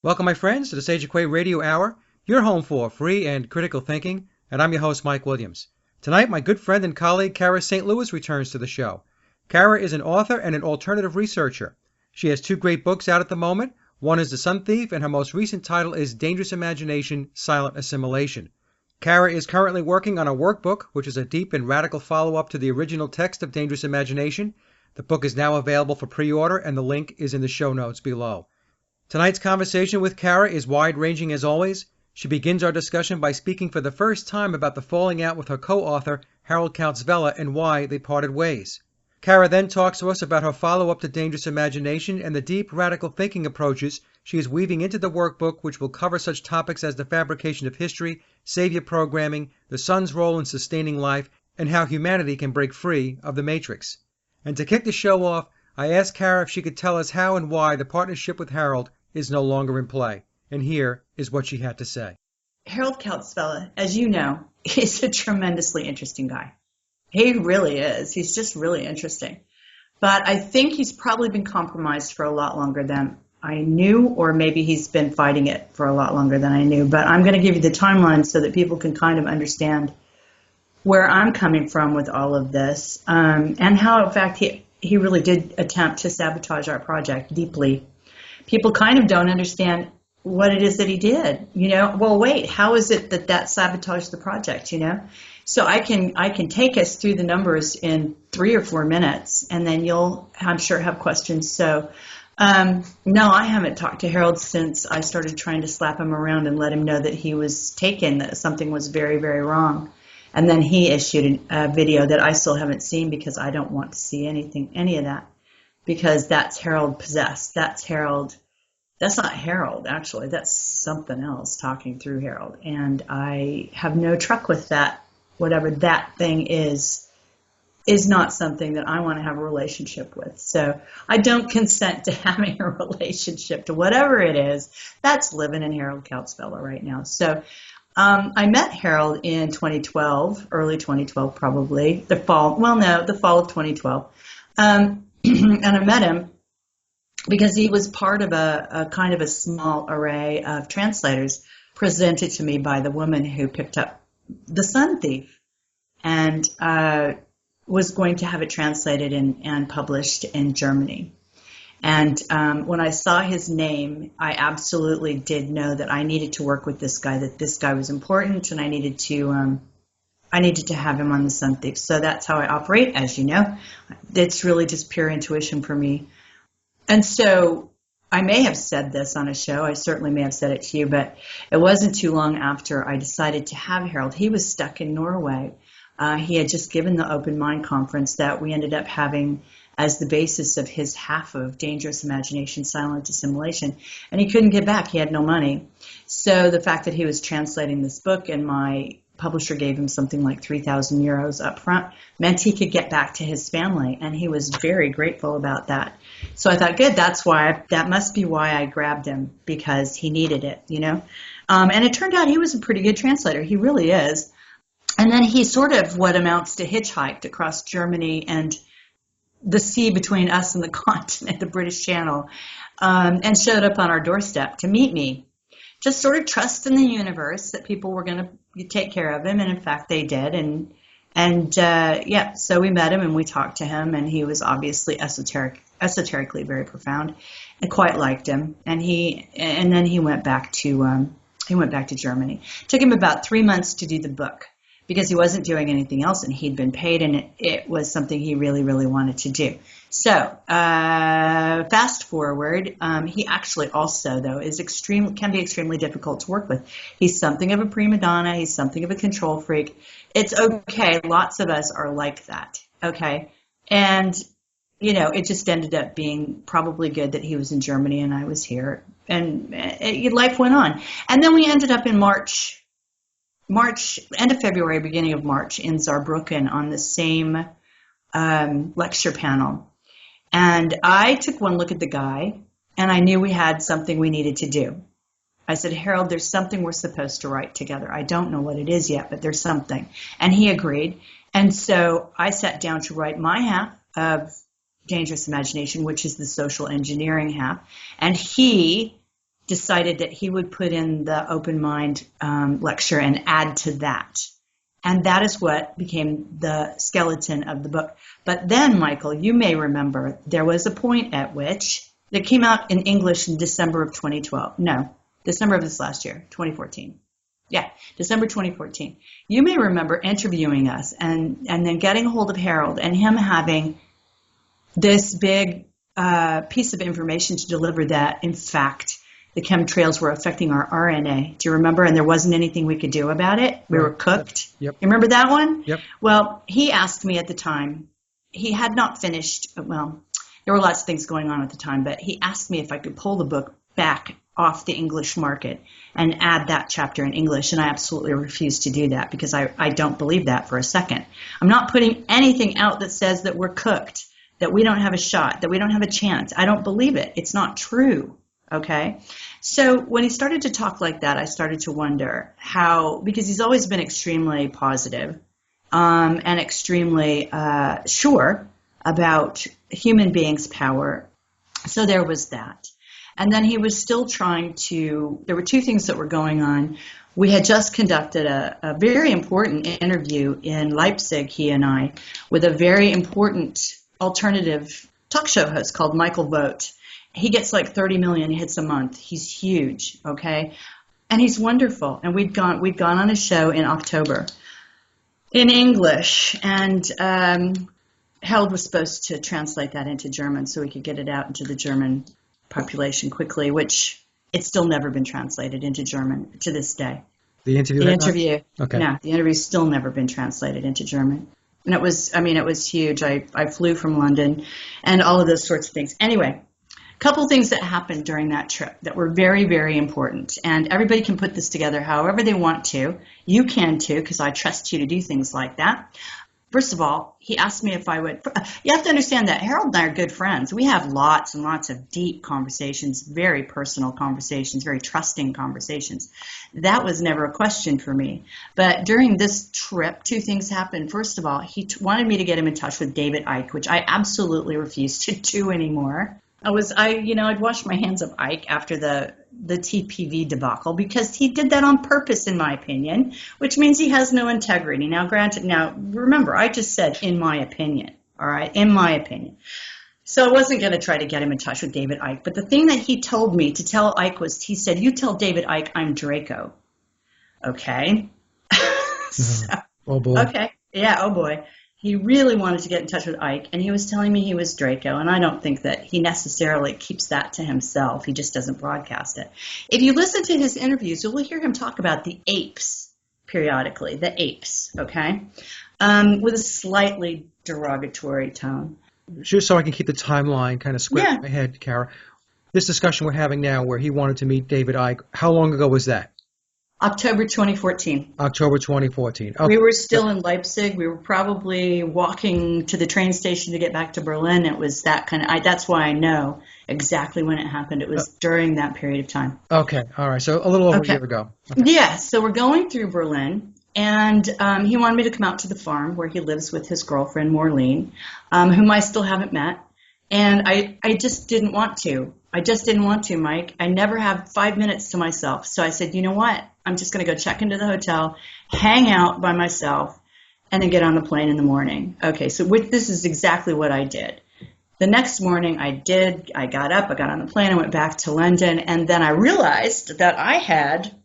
Welcome, my friends, to the Sage of Quay Radio Hour, your home for free and critical thinking, and I'm your host, Mike Williams. Tonight, my good friend and colleague, Cara St. returns to the show. Cara is an author and an alternative researcher. She has two great books out at the moment. One is The Sun Thief, and her most recent title is Dangerous Imagination, Silent Assimilation. Cara is currently working on a workbook, which is a deep and radical follow-up to the original text of Dangerous Imagination. The book is now available for pre-order, and the link is in the show notes below. Tonight's conversation with Cara is wide-ranging as always. She begins our discussion by speaking for the first time about the falling out with her co-author, Harald Kautz-Vella, and why they parted ways. Cara then talks to us about her follow-up to Dangerous Imagination and the deep, radical thinking approaches she is weaving into the workbook, which will cover such topics as the fabrication of history, savior programming, the sun's role in sustaining life, and how humanity can break free of the matrix. And to kick the show off, I asked Cara if she could tell us how and why the partnership with Harald is no longer in play. And here is what she had to say. Harald Kautz-Vella, as you know, is a tremendously interesting guy. He really is. He's just really interesting. But I think he's probably been compromised for a lot longer than I knew, or maybe he's been fighting it for a lot longer than I knew. But I'm going to give you the timeline so that people can kind of understand where I'm coming from with all of this, and how, in fact, he really did attempt to sabotage our project deeply. People kind of don't understand what it is that he did, Well, wait, how is it that sabotaged the project, So I can take us through the numbers in 3 or 4 minutes, and then you'll, I'm sure, have questions. So, no, I haven't talked to Harald since I started trying to slap him around and let him know that he was taken, that something was very, very wrong. And then he issued a video that I still haven't seen because I don't want to see any of that, because that's Harald possessed. That's Harald. That's not Harald, actually. That's something else talking through Harald. And I have no truck with that. Whatever that thing is not something that I want to have a relationship with. So I don't consent to having a relationship to whatever it is that's living in Harald Kautz-Vella right now. So I met Harald in 2012, early 2012 probably, the fall of 2012. And I met him because he was part of a kind of a small array of translators presented to me by the woman who picked up The Sun Thief and was going to have it translated and published in Germany. And when I saw his name, I absolutely did know that I needed to work with this guy, that this guy was important, and I needed to have him on The Sun Thief. So that's how I operate, as you know. It's really just pure intuition for me. And so I may have said this on a show. I certainly may have said it to you, but it wasn't too long after I decided to have Harald. He was stuck in Norway. He had just given the Open Mind Conference that we ended up having as the basis of his half of Dangerous Imagination, Silent Assimilation, and he couldn't get back. He had no money. So the fact that he was translating this book and my publisher gave him something like 3,000 euros up front meant he could get back to his family, and he was very grateful about that. So I thought, good, that must be why I grabbed him, because he needed it, And it turned out he was a pretty good translator. He really is. And then he sort of what amounts to hitchhiked across Germany and the sea between us and the continent, the British Channel, and showed up on our doorstep to meet me. Just sort of trust in the universe that people were going to take care of him, and in fact they did. So we met him and we talked to him, and he was obviously esoterically very profound, and quite liked him. And then he went back to Germany. It took him about 3 months to do the book, because he wasn't doing anything else, and he'd been paid, and it was something he really, really wanted to do. So fast forward, he actually also, though, can be extremely difficult to work with. He's something of a prima donna. He's something of a control freak. It's okay. Lots of us are like that, okay? And, it just ended up being probably good that he was in Germany and I was here, and life went on. And then we ended up in March, end of February, beginning of March, in Saarbrücken on the same lecture panel. And I took one look at the guy, and I knew we had something we needed to do. I said, Harald, there's something we're supposed to write together. I don't know what it is yet, but there's something. And he agreed. And so I sat down to write my half of Dangerous Imagination, which is the social engineering half. And he decided that he would put in the open mind lecture and add to that. And that is what became the skeleton of the book. But then, Michael, you may remember there was a point at which it came out in English in December of 2012. No, December of this last year, 2014. Yeah, December 2014. You may remember interviewing us and then getting a hold of Harald and him having this big piece of information to deliver that, in fact, the chemtrails were affecting our RNA. Do you remember? And there wasn't anything we could do about it. We were cooked. Yep. You remember that one? Yep. Well, he asked me at the time, he had not finished, well, there were lots of things going on at the time, but he asked me if I could pull the book back off the English market and add that chapter in English, and I absolutely refused to do that because I don't believe that for a second. I'm not putting anything out that says that we're cooked, that we don't have a shot, that we don't have a chance. I don't believe it. It's not true. Okay. So when he started to talk like that, I started to wonder how, because he's always been extremely positive and extremely sure about human beings' power. So there was that. And then he was still trying to, there were two things that were going on. We had just conducted a very important interview in Leipzig, he and I, with a very important alternative talk show host called Michael Vogt. He gets like 30 million hits a month. He's huge, okay? And he's wonderful. And we'd gone on a show in October in English, and Harold was supposed to translate that into German so we could get it out into the German population quickly, which it's still never been translated into German to this day. The interview? Okay. No, the interview's still never been translated into German. And it was huge. I flew from London and all of those sorts of things. Anyway, couple things that happened during that trip that were very, very important. And everybody can put this together however they want to. You can too, because I trust you to do things like that. First of all, he asked me if I would. You have to understand that Harold and I are good friends. We have lots and lots of deep conversations, very personal conversations, very trusting conversations. That was never a question for me. But during this trip, two things happened. First of all, he wanted me to get him in touch with David Icke, which I absolutely refuse to do anymore. I'd washed my hands of Icke after the TPV debacle because he did that on purpose, in my opinion, which means he has no integrity. Now, granted, remember, I just said, in my opinion, all right, in my opinion. So I wasn't going to try to get him in touch with David Icke. But the thing that he told me to tell Icke was, he said, you tell David Icke I'm Draco. Okay. So, oh, boy. Okay. Yeah, oh, boy. He really wanted to get in touch with Icke, and he was telling me he was Draco, and I don't think that he necessarily keeps that to himself. He just doesn't broadcast it. If you listen to his interviews, you'll hear him talk about the apes periodically, the apes, okay, with a slightly derogatory tone. Just so I can keep the timeline kind of square in my head, Cara. This discussion we're having now where he wanted to meet David Icke, how long ago was that? October 2014. October 2014. Okay. We were still in Leipzig. We were probably walking to the train station to get back to Berlin. It was that kind of, that's why I know exactly when it happened. It was during that period of time. Okay. All right. So a little over a year ago. Okay. Yeah. So we're going through Berlin, and he wanted me to come out to the farm where he lives with his girlfriend, Maureen, whom I still haven't met. And I just didn't want to. I just didn't want to, Mike. I never have 5 minutes to myself. So I said, you know what? I'm just going to go check into the hotel, hang out by myself, and then get on the plane in the morning. Okay, so this is exactly what I did. The next morning I got up, I got on the plane, I went back to London, and then I realized that I had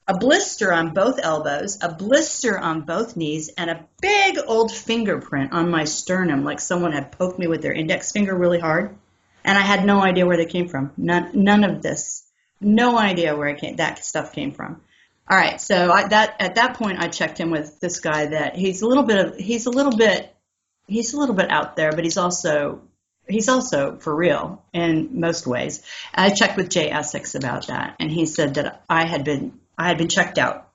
a blister on both elbows, a blister on both knees, and a big old fingerprint on my sternum, like someone had poked me with their index finger really hard. And I had no idea where they came from. None of this. No idea where that stuff came from. All right, so at that point I checked in with this guy that he's a little bit out there, but he's also for real in most ways. I checked with Jay Essex about that, and he said that I had been checked out.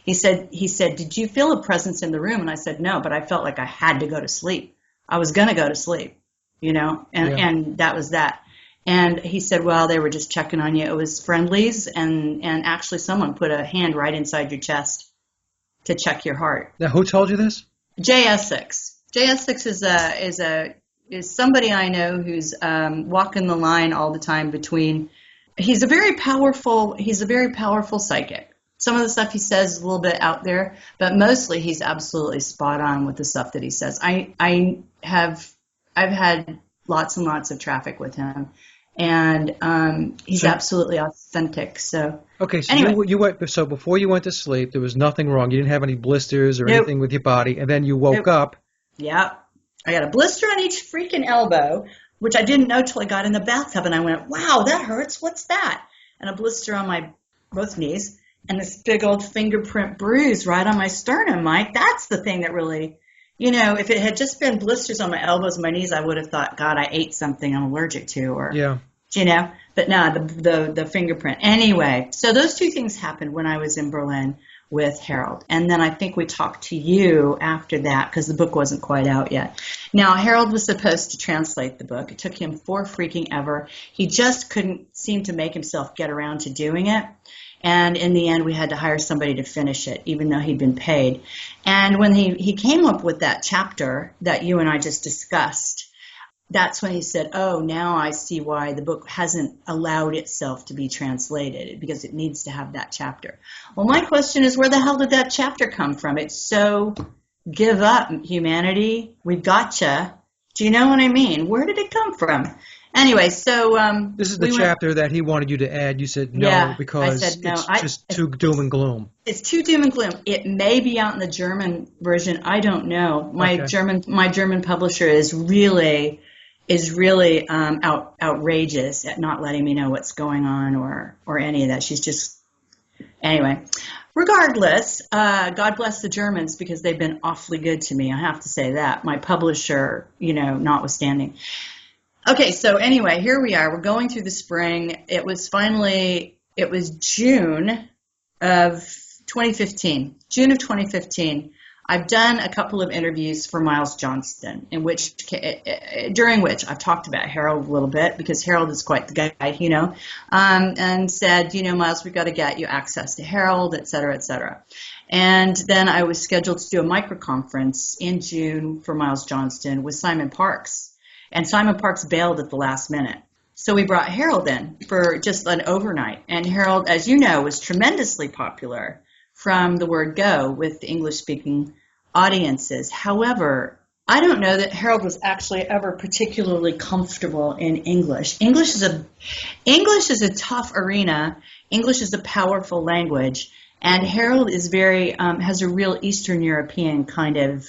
He said, did you feel a presence in the room? And I said, no, but I felt like I had to go to sleep. I was going to go to sleep, and that was that. And he said, well, they were just checking on you. It was friendlies, and actually someone put a hand right inside your chest to check your heart. Now, who told you this? Jay Essex. Jay Essex is somebody I know who's walking the line all the time between he's a very powerful psychic. Some of the stuff he says is a little bit out there, but mostly he's absolutely spot on with the stuff that he says. I've had lots and lots of traffic with him, and he's absolutely authentic. So okay, so anyway. you went, so before you went to sleep, there was nothing wrong. You didn't have any blisters or anything with your body, and then you woke up. Yeah, I got a blister on each freaking elbow, which I didn't know till I got in the bathtub, and I went, "Wow, that hurts. What's that?" And a blister on my both knees. And this big old fingerprint bruise right on my sternum, Mike. That's the thing that really, if it had just been blisters on my elbows and my knees, I would have thought, God, I ate something I'm allergic to, or, But no, the fingerprint. Anyway, so those two things happened when I was in Berlin with Harald. And then I think we talked to you after that because the book wasn't quite out yet. Now, Harald was supposed to translate the book. It took him freaking ever. He just couldn't seem to make himself get around to doing it. And in the end, we had to hire somebody to finish it, even though he'd been paid. And when he came up with that chapter that you and I just discussed, that's when he said, oh, now I see why the book hasn't allowed itself to be translated, because it needs to have that chapter. Well, my question is, where the hell did that chapter come from? It's so give up, humanity. We've gotcha. Do you know what I mean? Where did it come from? Anyway, so this is the chapter that he wanted you to add. You said no because I said, no, it's just too doom and gloom. It's too doom and gloom. It may be out in the German version. I don't know. My German publisher is really outrageous at not letting me know what's going on or any of that. She's just anyway. Regardless, God bless the Germans because they've been awfully good to me. I have to say that. My publisher, notwithstanding. Okay, so anyway, here we are. We're going through the spring. It was June of 2015. June of 2015. I've done a couple of interviews for Miles Johnston, during which I've talked about Harald a little bit because Harald is quite the guy, and said, Miles, we've got to get you access to Harald, et cetera, et cetera. And then I was scheduled to do a microconference in June for Miles Johnston with Simon Parks. And Simon Parks bailed at the last minute. So we brought Harald in for just an overnight. And Harald, as you know, was tremendously popular from the word go with the English-speaking audiences. However, I don't know that Harald was actually ever particularly comfortable in English. English is a tough arena. English is a powerful language. And Harald is has a real Eastern European kind of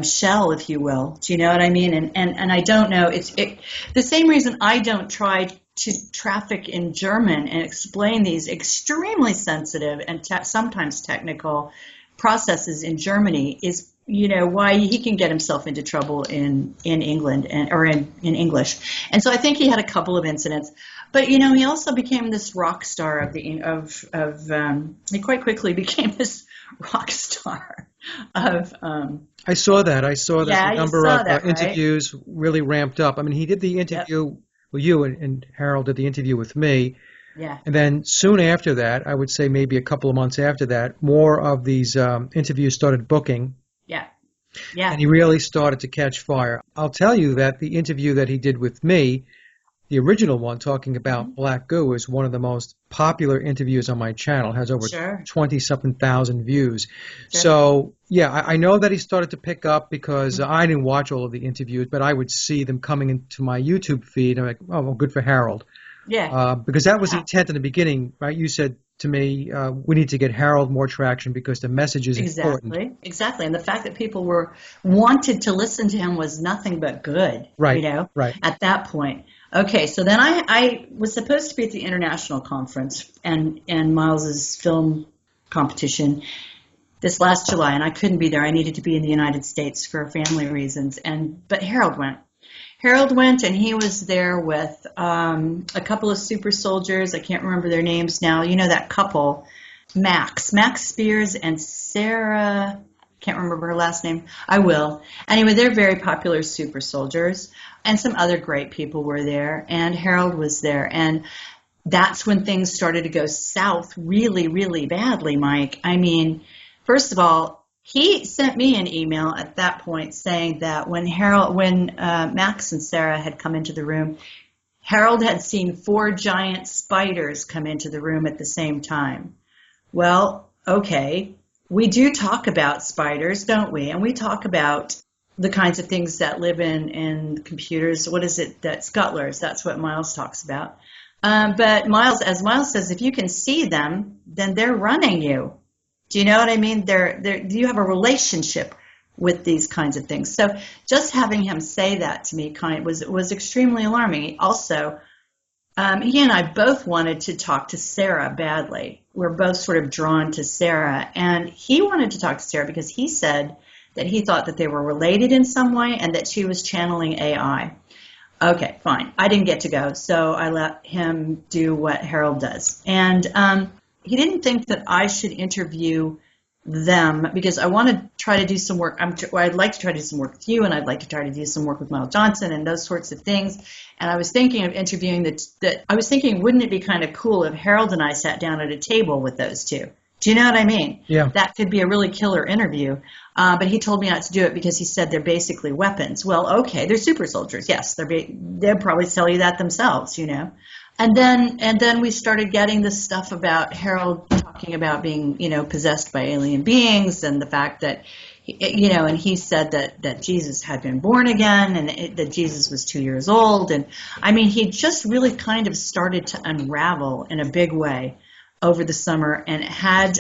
shell, if you will. Do you know what I mean? And I don't know. It's the same reason I don't try to traffic in German and explain these extremely sensitive and sometimes technical processes in Germany is, why he can get himself into trouble in England or in English. And so I think he had a couple of incidents. But he also became this rock star he quite quickly became this rock star of. I saw that. The number of interviews right? really ramped up. I mean, he did the interview with you, and Harald did the interview with me. Yeah. And then soon after that, I would say maybe a couple of months after that, more of these interviews started booking. Yeah. Yeah. And he really started to catch fire. I'll tell you that the interview that he did with me, the original one talking about black goo, is one of the most popular interviews on my channel. It has over 20-something thousand views. Sure. So, yeah, I know that he started to pick up because I didn't watch all of the interviews, but I would see them coming into my YouTube feed. I'm like, oh, well, good for Harald. Yeah. Because that was the intent in the beginning, right? You said to me, we need to get Harald more traction because the message is important. Exactly. And the fact that people wanted to listen to him was nothing but good. Right. Right. At that point. Okay, so then I was supposed to be at the international conference and Miles's film competition this last July, and I couldn't be there. I needed to be in the United States for family reasons, but Harald went. Harald went, and he was there with a couple of super soldiers. I can't remember their names now. That couple, Max Spears and Sarah. Can't remember her last name. I will. Anyway, they're very popular super soldiers. And some other great people were there. And Harald was there. And that's when things started to go south really, really badly, Mike. I mean, first of all, he sent me an email at that point saying that when Max and Sarah had come into the room, Harold had seen 4 giant spiders come into the room at the same time. Well, okay, we do talk about spiders, don't we? And we talk about the kinds of things that live in computers. What is it? That scuttlers. That's what Miles talks about. But Miles, as Miles says, if you can see them, then they're running you. Do you know what I mean? You have a relationship with these kinds of things. So just having him say that to me was extremely alarming. Also, he and I both wanted to talk to Sarah badly. We're both sort of drawn to Sarah, and he wanted to talk to Sarah because he said that he thought that they were related in some way and that she was channeling AI. Okay, fine. I didn't get to go, so I let him do what Harold does. And he didn't think that I should interview them because I want to try to do some work. I'd like to try to do some work with you, and I'd like to try to do some work with Miles Johnson and those sorts of things. And I was thinking of interviewing wouldn't it be kind of cool if Harold and I sat down at a table with those two? Do you know what I mean? Yeah. That could be a really killer interview. But he told me not to do it because he said they're basically weapons. Well, okay, they're super soldiers. Yes, they'll probably tell you that themselves, you know. And then we started getting this stuff about Harold talking about being, possessed by alien beings, and the fact that, and he said that Jesus had been born again, and that Jesus was 2 years old. And I mean, he just really kind of started to unravel in a big way over the summer, and had,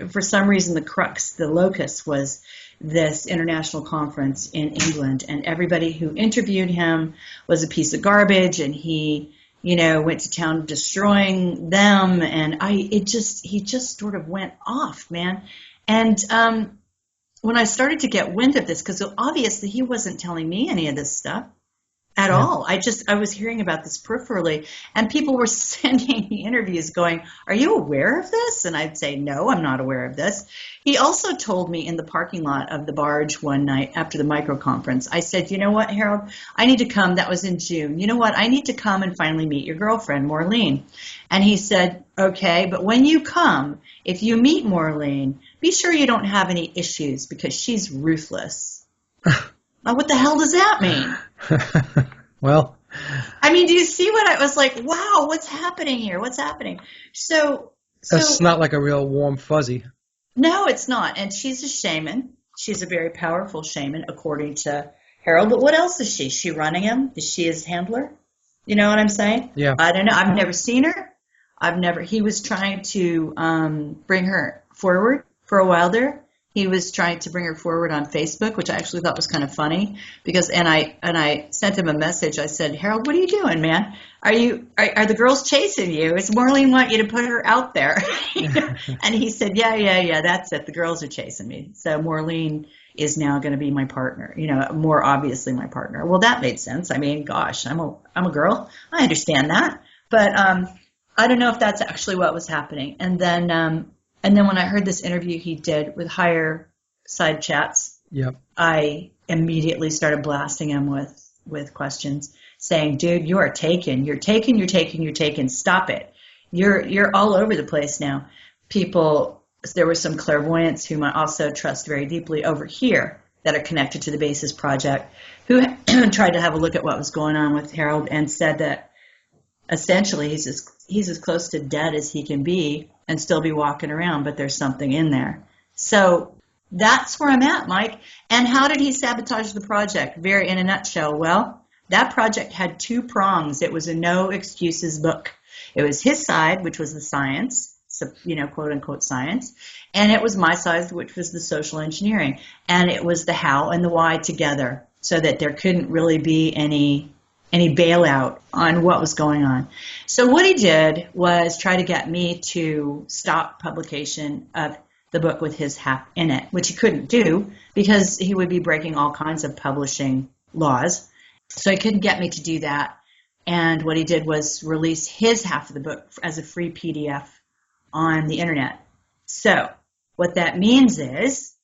for some reason, the locus was this international conference in England, and everybody who interviewed him was a piece of garbage, and he went to town destroying them, and he just sort of went off, man. And when I started to get wind of this, because obviously he wasn't telling me any of this stuff at all. I was hearing about this peripherally, and people were sending me interviews going, "Are you aware of this?" And I'd say, "No, I'm not aware of this." He also told me in the parking lot of the barge one night after the micro conference, I said, "You know what, Harold, I need to come." That was in June. "You know what, I need to come and finally meet your girlfriend, Maureen." And he said, "Okay, but when you come, if you meet Maureen, be sure you don't have any issues because she's ruthless." Now, what the hell does that mean? Well, I mean, do you see what I was like? Wow, what's happening here? What's happening? So it's not like a real warm fuzzy. No, it's not. And she's a shaman. She's a very powerful shaman, according to Harold. But what else is she? Is she running him? Is she his handler? You know what I'm saying? Yeah. I don't know. I've never seen her. He was trying to bring her forward for a while there. He was trying to bring her forward on Facebook, which I actually thought was kind of funny because, and I sent him a message. I said, "Harold, what are you doing, man? Are the girls chasing you? Does Maureen want you to put her out there?" And he said, yeah, that's it. The girls are chasing me. So Maureen is now going to be my partner, more obviously my partner. Well, that made sense. I mean, gosh, I'm a girl. I understand that. But I don't know if that's actually what was happening. And then when I heard this interview he did with Higher Side Chats, yep, I immediately started blasting him with questions, saying, "Dude, you are taken. You're taken. You're taken. You're taken. Stop it. You're all over the place now." There were some clairvoyants whom I also trust very deeply over here that are connected to the Basis Project, who tried to have a look at what was going on with Harold and said that essentially he's as close to dead as he can be and still be walking around, but there's something in there. So that's where I'm at, Mike. And how did he sabotage the project? Very in a nutshell. Well, that project had 2 prongs. It was a no excuses book. It was his side, which was the science, quote unquote science, and it was my side, which was the social engineering. And it was the how and the why together, so that there couldn't really be any bailout on what was going on. So what he did was try to get me to stop publication of the book with his half in it, which he couldn't do because he would be breaking all kinds of publishing laws. So he couldn't get me to do that. And what he did was release his half of the book as a free PDF on the internet. So what that means is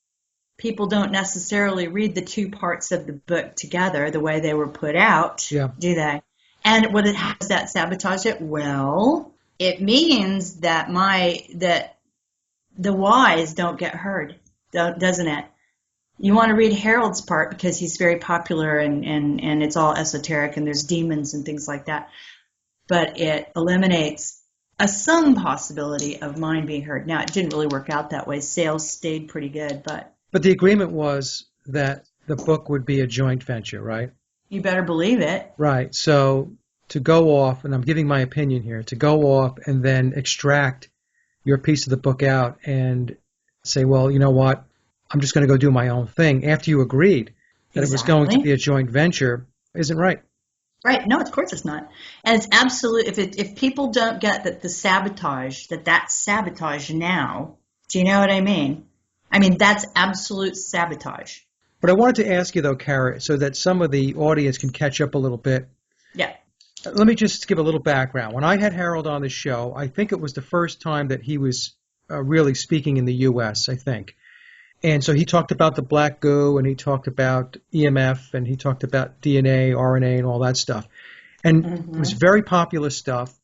people don't necessarily read the 2 parts of the book together the way they were put out, do they? And how does that sabotage it? Well, it means that the whys don't get heard, doesn't it? You want to read Harold's part because he's very popular and it's all esoteric and there's demons and things like that. But it eliminates some possibility of mine being heard. Now, it didn't really work out that way. Sales stayed pretty good, but But the agreement was that the book would be a joint venture, right? you better believe it. Right. So to go off, and I'm giving my opinion here, to go off and then extract your piece of the book out and say, well, you know what, I'm just going to go do my own thing after you agreed that it was going to be a joint venture isn't right. Right. No, of course it's not. And it's absolute. If people don't get that that's sabotage now, do you know what I mean? I mean, that's absolute sabotage. But I wanted to ask you, though, Cara, so that some of the audience can catch up a little bit. Yeah. Let me just give a little background. When I had Harald on the show, I think it was the first time that he was really speaking in the U.S., I think. And so he talked about the black goo, and he talked about EMF, and he talked about DNA, RNA, and all that stuff. And it was very popular stuff.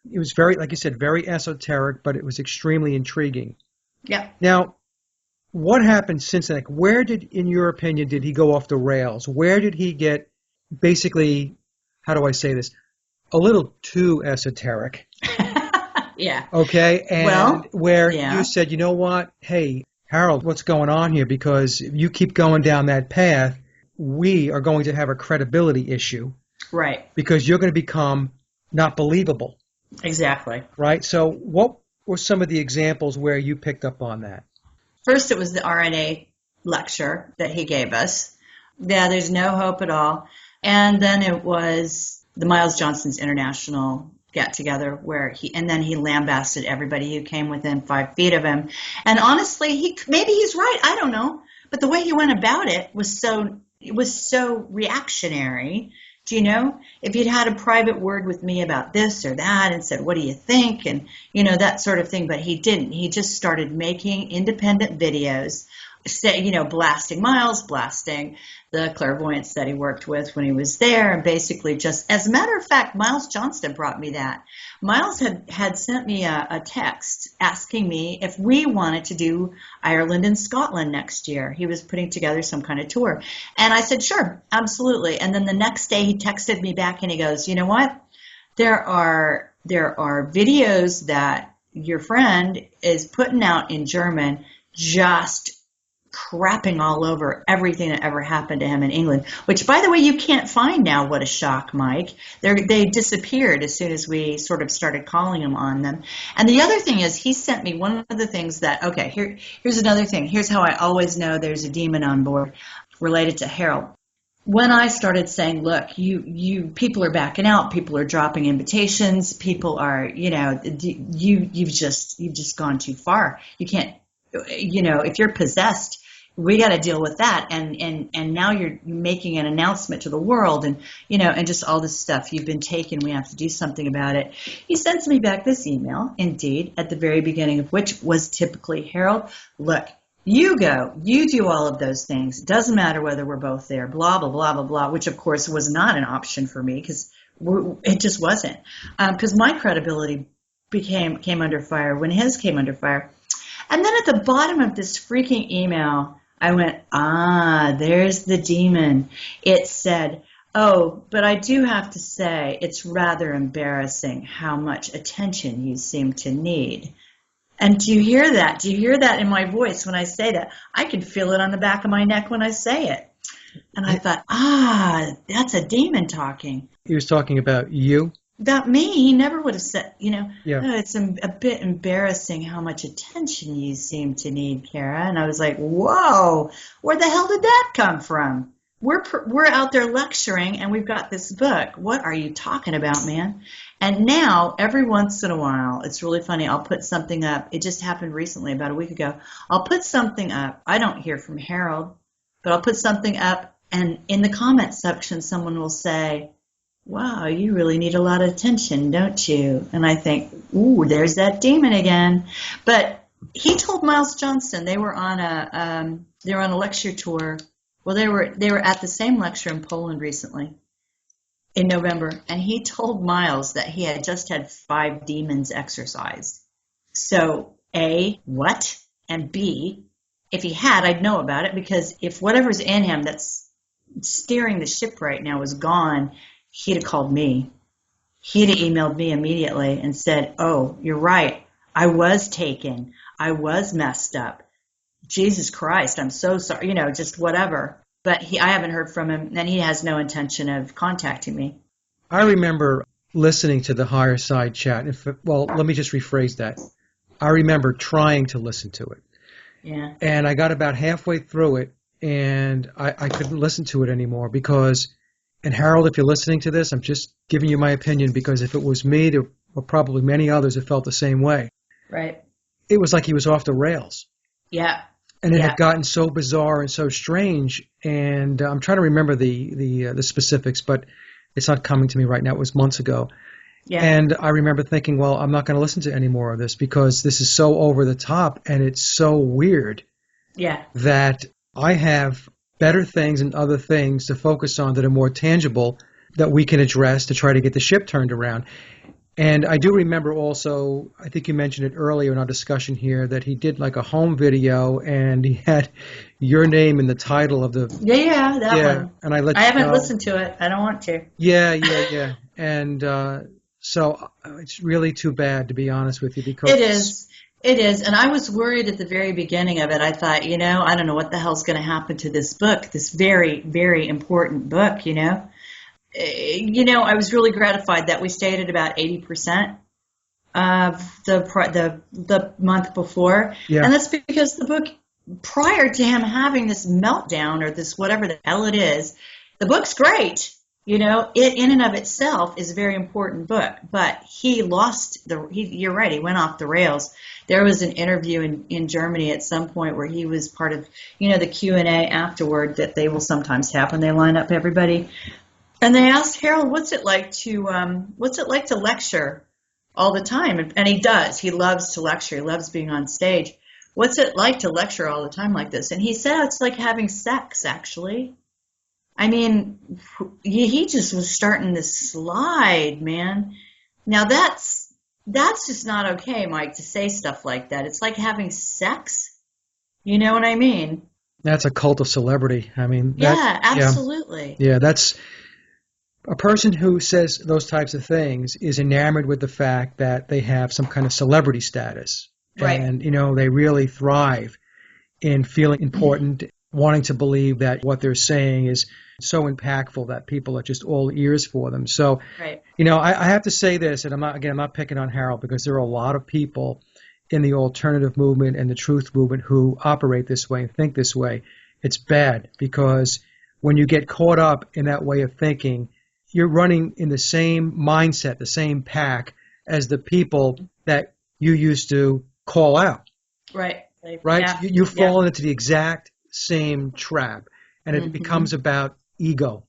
It was very, like you said, very esoteric, but it was extremely intriguing. Yeah. Now, what happened since then? Like, where did, in your opinion, did he go off the rails? Where did he get basically, how do I say this, a little too esoteric? Yeah. Okay? And where yeah. you said, you know what, hey, Harald, what's going on here? Because if you keep going down that path, we are going to have a credibility issue. Right. Because you're going to become not believable. Exactly. Right? So what were some of the examples where you picked up on that? First, it was the RNA lecture that he gave us. Yeah, there's no hope at all. And then it was the Miles Johnston's International get-together where he lambasted everybody who came within 5 feet of him. And honestly, maybe he's right. I don't know. But the way he went about it was so reactionary. Do you know? If you'd had a private word with me about this or that and said, what do you think? And, that sort of thing. But he didn't. He just started making independent videos, blasting Miles, blasting the clairvoyants that he worked with when he was there. And basically just, as a matter of fact, Miles Johnston brought me that. Miles had sent me a text asking me if we wanted to do Ireland and Scotland next year. He was putting together some kind of tour. And I said, sure, absolutely. And then the next day he texted me back and he goes, you know what? There are videos that your friend is putting out in German just crapping all over everything that ever happened to him in England, which, by the way, you can't find now. What a shock, Mike. They disappeared as soon as we sort of started calling him on them. And the other thing is he sent me one of the things that, okay, here's another thing. Here's how I always know there's a demon on board related to Harold. When I started saying, look, you people are backing out, people are dropping invitations, people are, you've just gone too far. You can't, if you're possessed, we got to deal with that. And now you're making an announcement to the world and just all this stuff. You've been taken. We have to do something about it. He sends me back this email, indeed, at the very beginning of which was typically, Harold, look, you go, you do all of those things. It doesn't matter whether we're both there, blah, blah, blah, blah, blah, which of course was not an option for me because it just wasn't. Because my credibility came under fire when his came under fire. And then at the bottom of this freaking email, I went, there's the demon. It said, oh, but I do have to say it's rather embarrassing how much attention you seem to need. And do you hear that? Do you hear that in my voice when I say that? I can feel it on the back of my neck when I say it. And I thought, that's a demon talking. He was talking about you? About me. He never would have said, Yeah. Oh, it's a bit embarrassing how much attention you seem to need, Cara. And I was like, whoa, where the hell did that come from? We're out there lecturing and we've got this book. What are you talking about, man? And now, every once in a while, it's really funny, I'll put something up. It just happened recently, about a week ago. I'll put something up. I don't hear from Harold, but I'll put something up, and in the comment section, someone will say, wow, you really need a lot of attention, don't you? And I think, ooh, there's that demon again. But he told Miles Johnston they were on a lecture tour. Well, they were at the same lecture in Poland recently in November, and he told Miles that he had just had 5 demons exorcised. So A, what? And B, if he had, I'd know about it, because if whatever's in him that's steering the ship right now is gone, he'd have called me. He'd have emailed me immediately and said, oh, you're right. I was taken. I was messed up. Jesus Christ, I'm so sorry. Just whatever. But I haven't heard from him, and he has no intention of contacting me. I remember listening to the Higher Side chat. Well, let me just rephrase that. I remember trying to listen to it. Yeah. And I got about halfway through it, and I couldn't listen to it anymore because, and Harold, if you're listening to this, I'm just giving you my opinion, because if it was me, there were probably many others that felt the same way. Right. It was like he was off the rails. Yeah. And it had gotten so bizarre and so strange, and I'm trying to remember the specifics, but it's not coming to me right now. It was months ago. Yeah. And I remember thinking, well, I'm not going to listen to any more of this because this is so over the top and it's so weird. Yeah. That I have better things and other things to focus on that are more tangible that we can address to try to get the ship turned around. And I do remember also, I think you mentioned it earlier in our discussion here, that he did like a home video and he had your name in the title of the... Yeah, that one. And I haven't listened to it. I don't want to. Yeah. And so it's really too bad, to be honest with you, because... It is. And I was worried at the very beginning of it. I thought, I don't know what the hell's going to happen to this book, this very, very important book, I was really gratified that we stayed at about 80% of the month before. Yeah. And that's because the book, prior to him having this meltdown or this whatever the hell it is, the book's great. It in and of itself is a very important book, but he lost you're right, he went off the rails. There was an interview in Germany at some point where he was part of, the Q&A afterward that they will sometimes have when they line up everybody. And they asked Harold, what's it like to lecture all the time? And he does. He loves to lecture. He loves being on stage. What's it like to lecture all the time like this? And he said, it's like having sex, actually. I mean, he just was starting to slide, man. Now that's just not okay, Mike, to say stuff like that. It's like having sex. You know what I mean? That's a cult of celebrity. I mean, yeah, absolutely. Yeah, that's... A person who says those types of things is enamored with the fact that they have some kind of celebrity status. Right. And, they really thrive in feeling important, wanting to believe that what they're saying is so impactful that people are just all ears for them. So, right. I have to say this, and I'm not picking on Harold, because there are a lot of people in the alternative movement and the truth movement who operate this way and think this way. It's bad, because when you get caught up in that way of thinking, you're running in the same mindset, the same pack as the people that you used to call out. Right. Right? Yeah. You've fallen into the exact same trap, and it becomes about ego.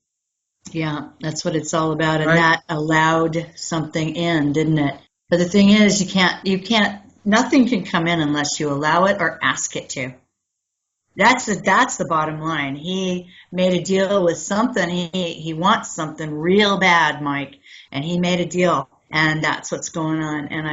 Yeah, that's what it's all about, and that allowed something in, didn't it? But the thing is, nothing can come in unless you allow it or ask it to. That's the bottom line. He made a deal with something. He wants something real bad, Mike, and he made a deal, and that's what's going on. And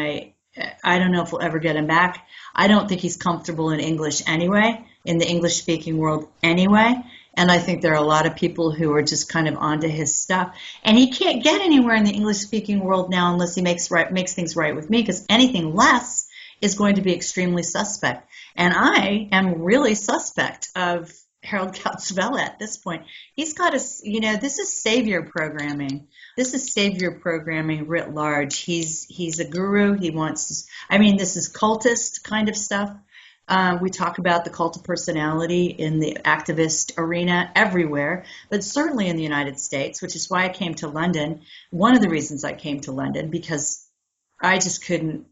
I don't know if we'll ever get him back. I don't think he's comfortable in English anyway, in the English-speaking world anyway. And I think there are a lot of people who are just kind of onto his stuff. And he can't get anywhere in the English-speaking world now unless he makes things right with me, because anything less is going to be extremely suspect. And I am really suspect of Harald Kautz-Vella at this point. He's got this is savior programming. This is savior programming writ large. He's a guru. This is cultist kind of stuff. We talk about the cult of personality in the activist arena everywhere, but certainly in the United States, which is why I came to London. One of the reasons I came to London, because I just couldn't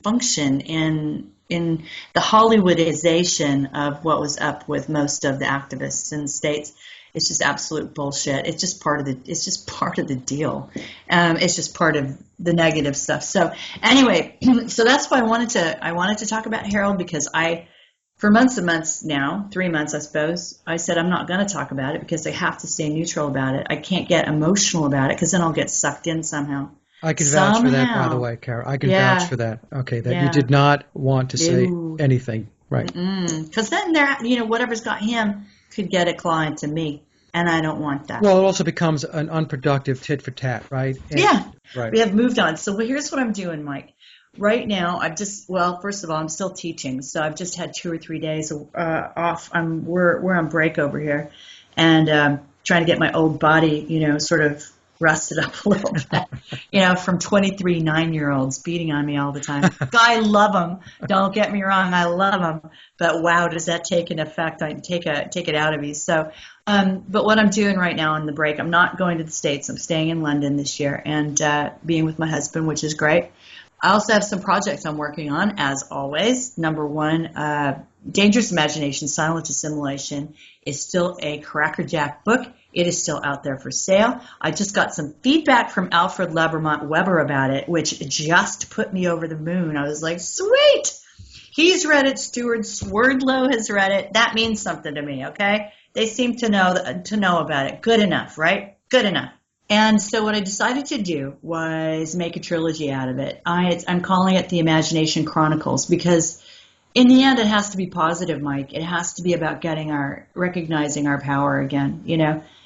function in the Hollywoodization of what was up with most of the activists in the States. It's just absolute bullshit. It's just part of the deal. It's just part of the negative stuff. So anyway, so that's why I wanted to talk about Harold, because for months and months now, 3 months I suppose, I said I'm not going to talk about it because I have to stay neutral about it. I can't get emotional about it because then I'll get sucked in somehow. I can vouch for that, by the way, Cara. I can vouch for that. Okay, that you did not want to say anything, Right. Because then whatever's got him could get a claw into me, and I don't want that. Well, it also becomes an unproductive tit for tat, right? Yeah. Right. We have moved on. So here's what I'm doing, Mike. Right now, first of all, I'm still teaching, so I've just had 2 or 3 days off. We're on break over here, and trying to get my old body, sort of rusted up a little bit, from 23 9-year-olds beating on me all the time. I love them. Don't get me wrong, I love them. But wow, does that take an effect? I take it out of me. So, but what I'm doing right now on the break, I'm not going to the States. I'm staying in London this year and being with my husband, which is great. I also have some projects I'm working on, as always. Number one, Dangerous Imagination, Silent Assimilation is still a crackerjack book. It is still out there for sale. I just got some feedback from Alfred Levermont Weber about it, which just put me over the moon. I was like, sweet! He's read it. Stuart Swerdlow has read it. That means something to me, okay? They seem to know about it. Good enough, right? Good enough. And so what I decided to do was make a trilogy out of it. I'm calling it the Imagination Chronicles because in the end it has to be positive, Mike. It has to be about recognizing our power again,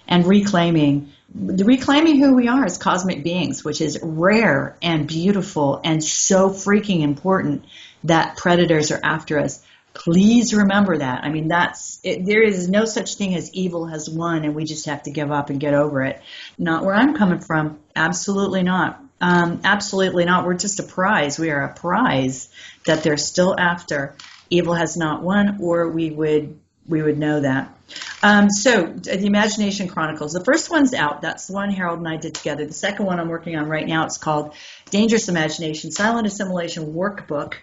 and reclaiming who we are as cosmic beings, which is rare and beautiful and so freaking important that predators are after us. Please remember that. I mean, there is no such thing as evil has won and we just have to give up and get over it. Not where I'm coming from. Absolutely not. Absolutely not. We're just a prize. We are a prize that they're still after. Evil has not won, or we would know that. So the Imagination Chronicles. The first one's out. That's the one Harald and I did together. The second one I'm working on right now, it's called Dangerous Imagination, Silent Assimilation Workbook.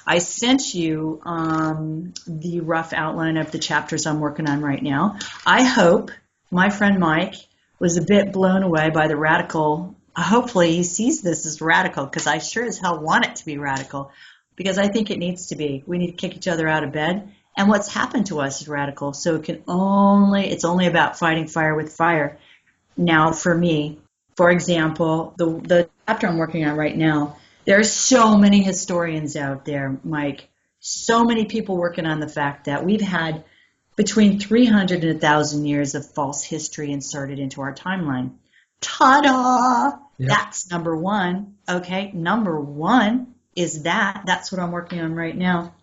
I sent you the rough outline of the chapters I'm working on right now. I hope my friend Mike was a bit blown away by the radical. Hopefully he sees this as radical, because I sure as hell want it to be radical, because I think it needs to be. We need to kick each other out of bed. And what's happened to us is radical. So it's only about fighting fire with fire. Now, for me, for example, the chapter I'm working on right now, there are so many historians out there, Mike, so many people working on the fact that we've had between 300 and 1,000 years of false history inserted into our timeline. Ta-da! Yep. That's number one. Okay, number one is that. That's what I'm working on right now.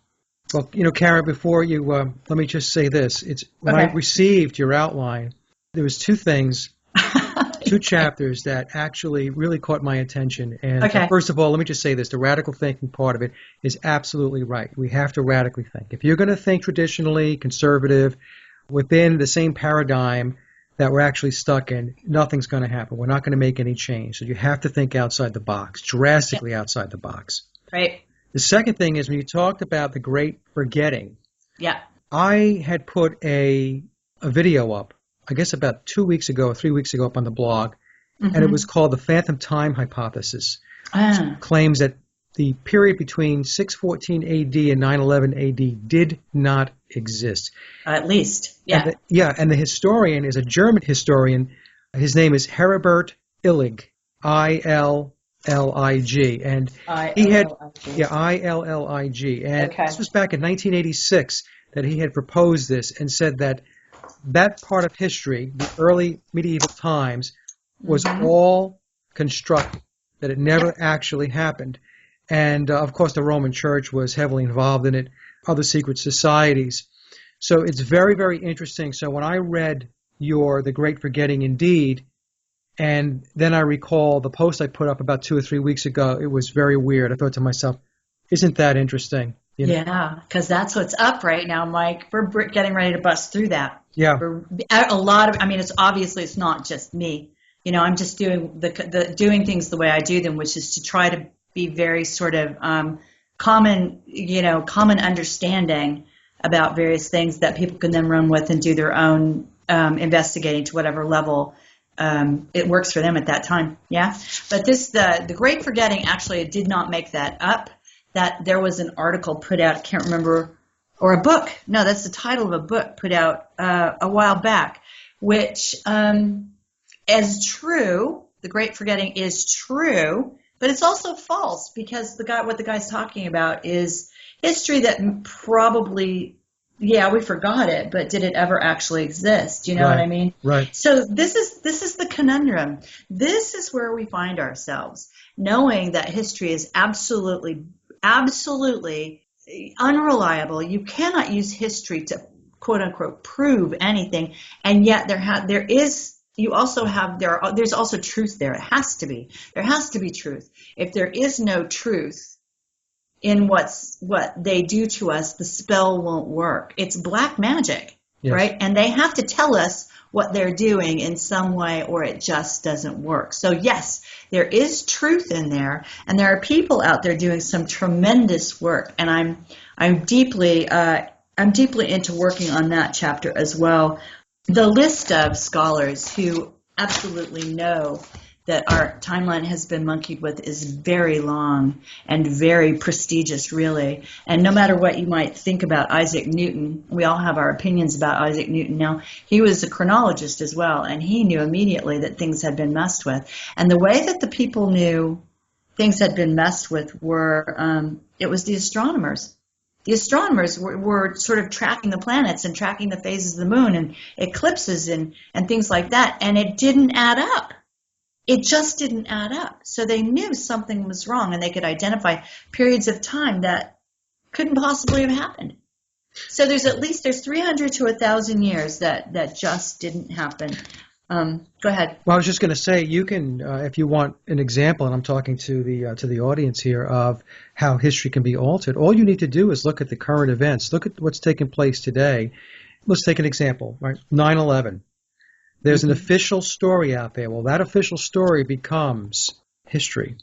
Well, Cara, before you, let me just say this. When I received your outline, there was two things. Two chapters that actually really caught my attention. And first of all, let me just say this. The radical thinking part of it is absolutely right. We have to radically think. If you're going to think traditionally, conservative, within the same paradigm that we're actually stuck in, nothing's going to happen. We're not going to make any change. So you have to think outside the box, drastically outside the box. Right. The second thing is when you talked about the great forgetting, I had put a video up, I guess about 2 weeks ago or 3 weeks ago up on the blog, and it was called the Phantom Time Hypothesis. It claims that the period between 614 AD and 911 AD did not exist. At least, And the historian is a German historian. His name is Herbert Illig, I-L-L-I-G. And he had, I-L-L-I-G. And this was back in 1986 that he had proposed this and said that part of history, the early medieval times, was all constructed, that it never actually happened. And, of course, the Roman Church was heavily involved in it, other secret societies. So it's very, very interesting. So when I read The Great Forgetting Indeed, and then I recall the post I put up about 2 or 3 weeks ago, it was very weird. I thought to myself, isn't that interesting? Yeah, because that's what's up right now, Mike. We're getting ready to bust through that. Yeah. It's not just me. I'm just doing doing things the way I do them, which is to try to be very sort of common understanding about various things that people can then run with and do their own investigating to whatever level it works for them at that time. Yeah. But the Great Forgetting, actually, it did not make that up. That there was an article put out, I can't remember, or a book. No, that's the title of a book put out a while back, which is true. The Great Forgetting is true, but But it's also false because what the guy's talking about is history that probably, yeah, we forgot it, but did it ever actually exist? You know what I mean? Right. So this is the conundrum. This is where we find ourselves, knowing that history is absolutely unreliable. You cannot use history to quote unquote prove anything, and yet there's also truth there. It has to be. There has to be truth. If there is no truth in what they do to us, the spell won't work. It's black magic, right? And they have to tell us what they're doing in some way, or it just doesn't work. So yes, there is truth in there, and there are people out there doing some tremendous work. And I'm deeply into working on that chapter as well. The list of scholars who absolutely know that our timeline has been monkeyed with is very long and very prestigious, really. And no matter what you might think about Isaac Newton, we all have our opinions about Isaac Newton. Now, he was a chronologist as well, and he knew immediately that things had been messed with. And the way that the people knew things had been messed with were, it was the astronomers. The astronomers were sort of tracking the planets and tracking the phases of the moon and eclipses and things like that, and it didn't add up. It just didn't add up. So they knew something was wrong, and they could identify periods of time that couldn't possibly have happened. So there's 300 to 1,000 years that just didn't happen. Go ahead. Well, I was just going to say, you can, if you want an example, and I'm talking to the audience here, of how history can be altered. All you need to do is look at the current events. Look at what's taking place today. Let's take an example, right? 9/11. There's an official story out there. Well, that official story becomes history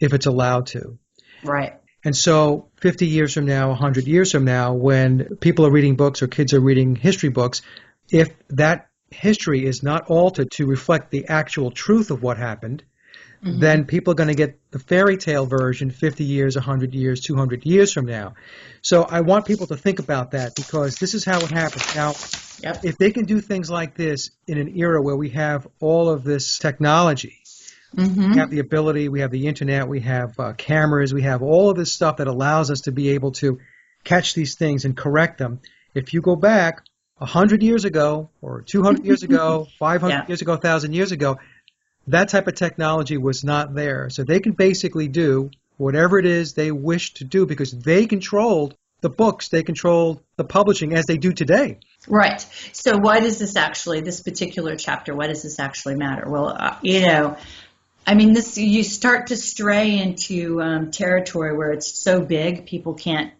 if it's allowed to. Right. And so 50 years from now, 100 years from now, when people are reading books or kids are reading history books, if that history is not altered to reflect the actual truth of what happened, then people are going to get the fairy tale version 50 years, 100 years, 200 years from now. So I want people to think about that, because this is how it happens. Now, if they can do things like this in an era where we have all of this technology, we have the ability, we have the internet, we have cameras, we have all of this stuff that allows us to be able to catch these things and correct them. If you go back 100 years ago, or 200 years ago, 500 years ago, 1,000 years ago, that type of technology was not there. So they can basically do whatever it is they wish to do, because they controlled the books, they controlled the publishing, as they do today. Right. So why does this particular chapter, why does this actually matter? Well, you start to stray into territory where it's so big, people can't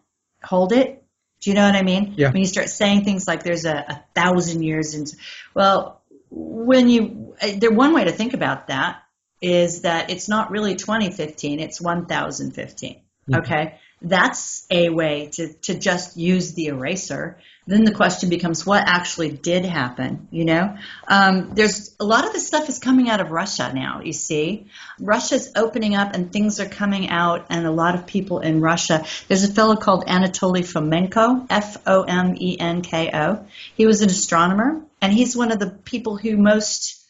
hold it. Do you know what I mean? Yeah. When you start saying things like there's 1,000 years into, well, one way to think about that is that it's not really 2015, it's 1015. Okay? That's a way to just use the eraser. Then the question becomes, what actually did happen? There's a lot of this stuff is coming out of Russia now, you see. Russia's opening up and things are coming out, and a lot of people in Russia. There's a fellow called Anatoly Fomenko, Fomenko. He was an astronomer, and he's one of the people who most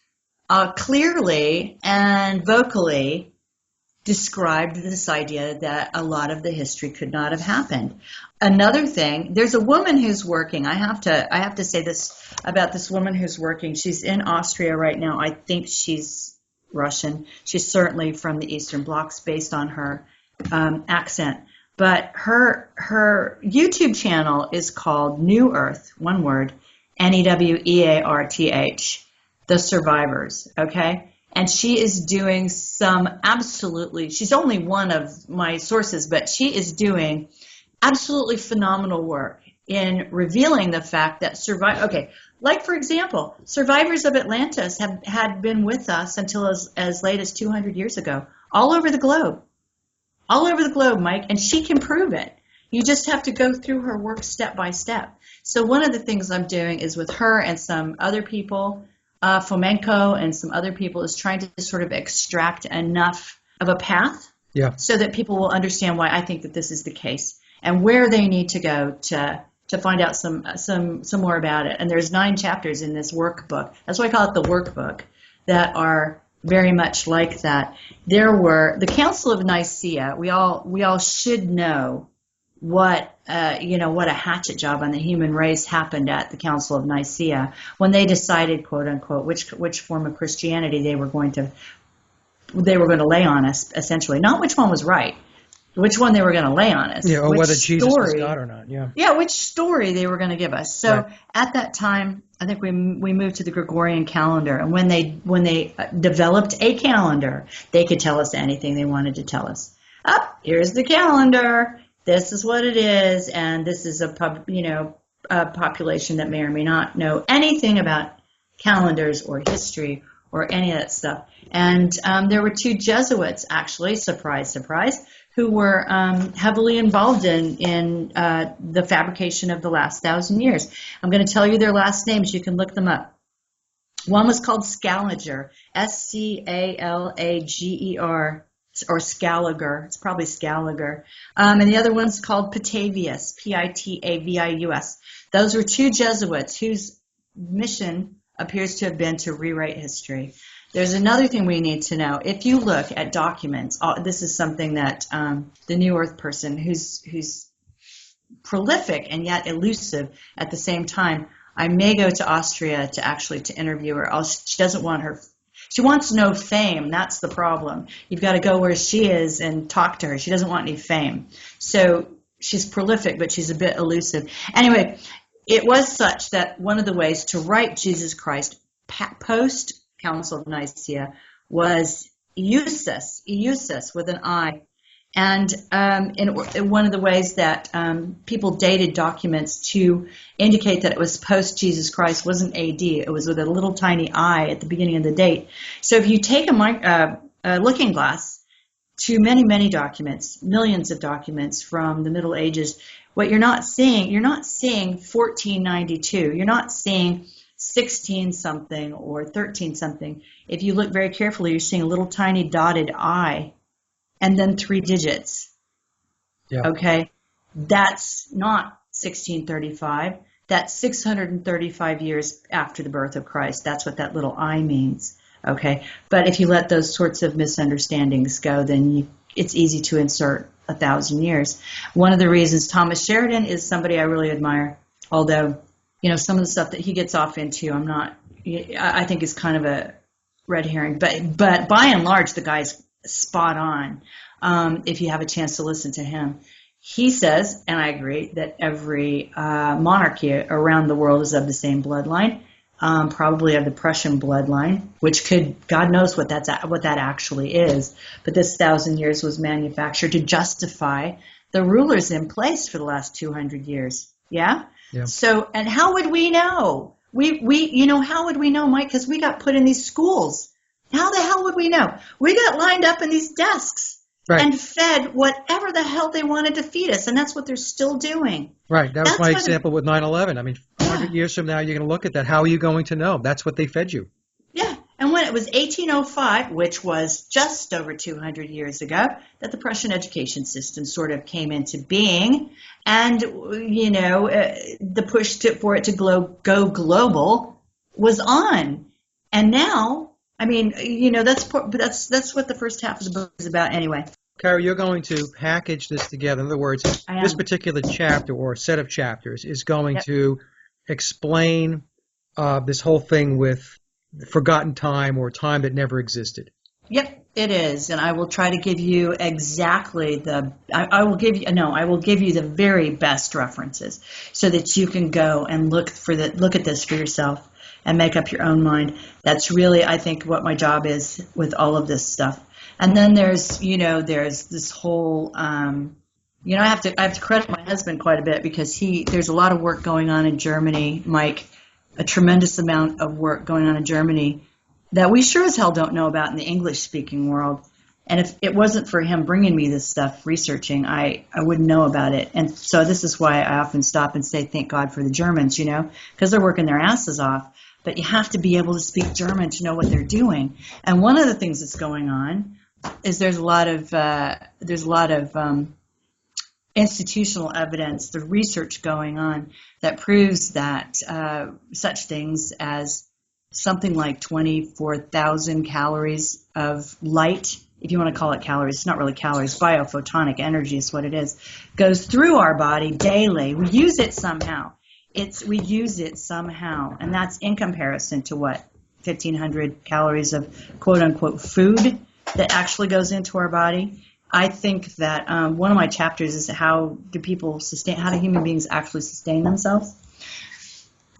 clearly and vocally described this idea that a lot of the history could not have happened. Another thing, there's a woman who's working. I have to say this about this woman who's working. She's in Austria right now. I think she's Russian. She's certainly from the Eastern Bloc based on her accent. But her YouTube channel is called New Earth, one word, Newearth, The Survivors, okay? And she is doing she's only one of my sources, but she is doing absolutely phenomenal work in revealing the fact that like for example, survivors of Atlantis had been with us until as late as 200 years ago, all over the globe, Mike, and she can prove it. You just have to go through her work step by step. So one of the things I'm doing is with her and some other people, Fomenko and some other people, is trying to sort of extract enough of a path so that people will understand why I think that this is the case and where they need to go to find out some more about it. And there's 9 chapters in this workbook. That's why I call it the workbook, that are very much like that. There were the Council of Nicaea. We all should know what what a hatchet job on the human race happened at the Council of Nicaea when they decided, quote unquote, which form of Christianity they were going to lay on us, essentially. Not which one was right, which one they were going to lay on us. Yeah, or which whether Jesus was God or not. Yeah. Yeah, which story they were going to give us. So Right. at that time, I think we moved to the Gregorian calendar, and when they developed a calendar, they could tell us anything they wanted to tell us. Here's the calendar. This is what it is, and this is a population that may or may not know anything about calendars or history or any of that stuff. And there were two Jesuits, actually, surprise, surprise, who were heavily involved in the fabrication of the last 1,000 years. I'm going to tell you their last names. You can look them up. One was called Scaliger, Scalager, or Scaliger. It's probably Scaliger. And the other one's called Pitavius, Pitavius. Those were two Jesuits whose mission appears to have been to rewrite history. There's another thing we need to know. If you look at documents, this is something that the New Earth person, who's prolific and yet elusive at the same time, I may go to Austria to interview her. She doesn't want her. She wants no fame. That's the problem. You've got to go where she is and talk to her. She doesn't want any fame. So she's prolific, but she's a bit elusive. Anyway, it was such that one of the ways to write Jesus Christ post Council of Nicaea was Eusus with an I. And in one of the ways that people dated documents to indicate that it was post Jesus Christ wasn't AD. It was with a little tiny I at the beginning of the date. So if you take a looking glass to many, many documents, millions of documents from the Middle Ages, what you're not seeing 1492. You're not seeing 16 something or 13 something. If you look very carefully, you're seeing a little tiny dotted I and then 3 digits. Yeah. Okay? That's not 1635. That's 635 years after the birth of Christ. That's what that little I means. Okay? But if you let those sorts of misunderstandings go, then it's easy to insert 1,000 years. One of the reasons Thomas Sheridan is somebody I really admire, although some of the stuff that he gets off into, I think is kind of a red herring. But by and large, the guy's spot on. If you have a chance to listen to him, he says, and I agree, that every monarchy around the world is of the same bloodline, probably of the Prussian bloodline, which God knows what that actually is. But this 1,000 years was manufactured to justify the rulers in place for the last 200 years. Yeah. Yeah. So, and how would we know? How would we know, Mike? Because we got put in these schools. How the hell would we know? We got lined up in these desks and fed whatever the hell they wanted to feed us, and that's what they're still doing. Right. That was my example with 9/11. I mean, 100 years from now, you're going to look at that. How are you going to know? That's what they fed you. Yeah. And when it was 1805, which was just over 200 years ago, that the Prussian education system sort of came into being, and the push for it to go global was on. And now, I mean, that's what the first half of the book is about anyway. Cara, you're going to package this together. In other words, this particular chapter or set of chapters is going to explain this whole thing with forgotten time or time that never existed. Yep, it is, and I will try to give you exactly I will give you the very best references so that you can go and look at this for yourself and make up your own mind. That's really, I think, what my job is with all of this stuff. And then there's this whole I have to credit my husband quite a bit because there's a lot of work going on in Germany, Mike. A tremendous amount of work going on in Germany that we sure as hell don't know about in the English-speaking world. And if it wasn't for him bringing me this stuff, researching, I wouldn't know about it. And so this is why I often stop and say, thank God for the Germans, because they're working their asses off. But you have to be able to speak German to know what they're doing. And one of the things that's going on is there's a lot of institutional evidence, the research going on that proves that such things as something like 24,000 calories of light, if you want to call it calories. It's not really calories. Biophotonic energy is what it is. Goes through our body daily. We use it somehow. We use it somehow, and that's in comparison to what? 1,500 calories of quote-unquote food that actually goes into our body. I think that one of my chapters is how do human beings actually sustain themselves?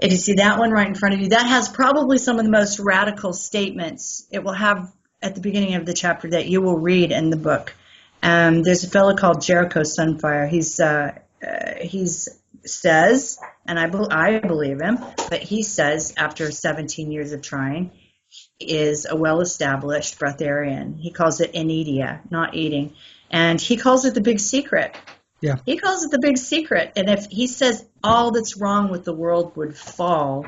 If you see that one right in front of you, that has probably some of the most radical statements it will have at the beginning of the chapter that you will read in the book. There's a fellow called Jericho Sunfire. He's says, and I believe him, but he says after 17 years of trying, he is a well-established breatharian. He calls it inedia, not eating, and he calls it the big secret. Yeah. He calls it the big secret, and if he says all that's wrong with the world would fall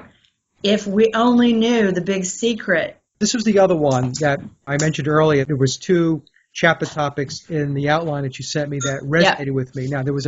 if we only knew the big secret. This was the other one that I mentioned earlier. There was 2 chapter topics in the outline that you sent me that resonated with me. Now, it was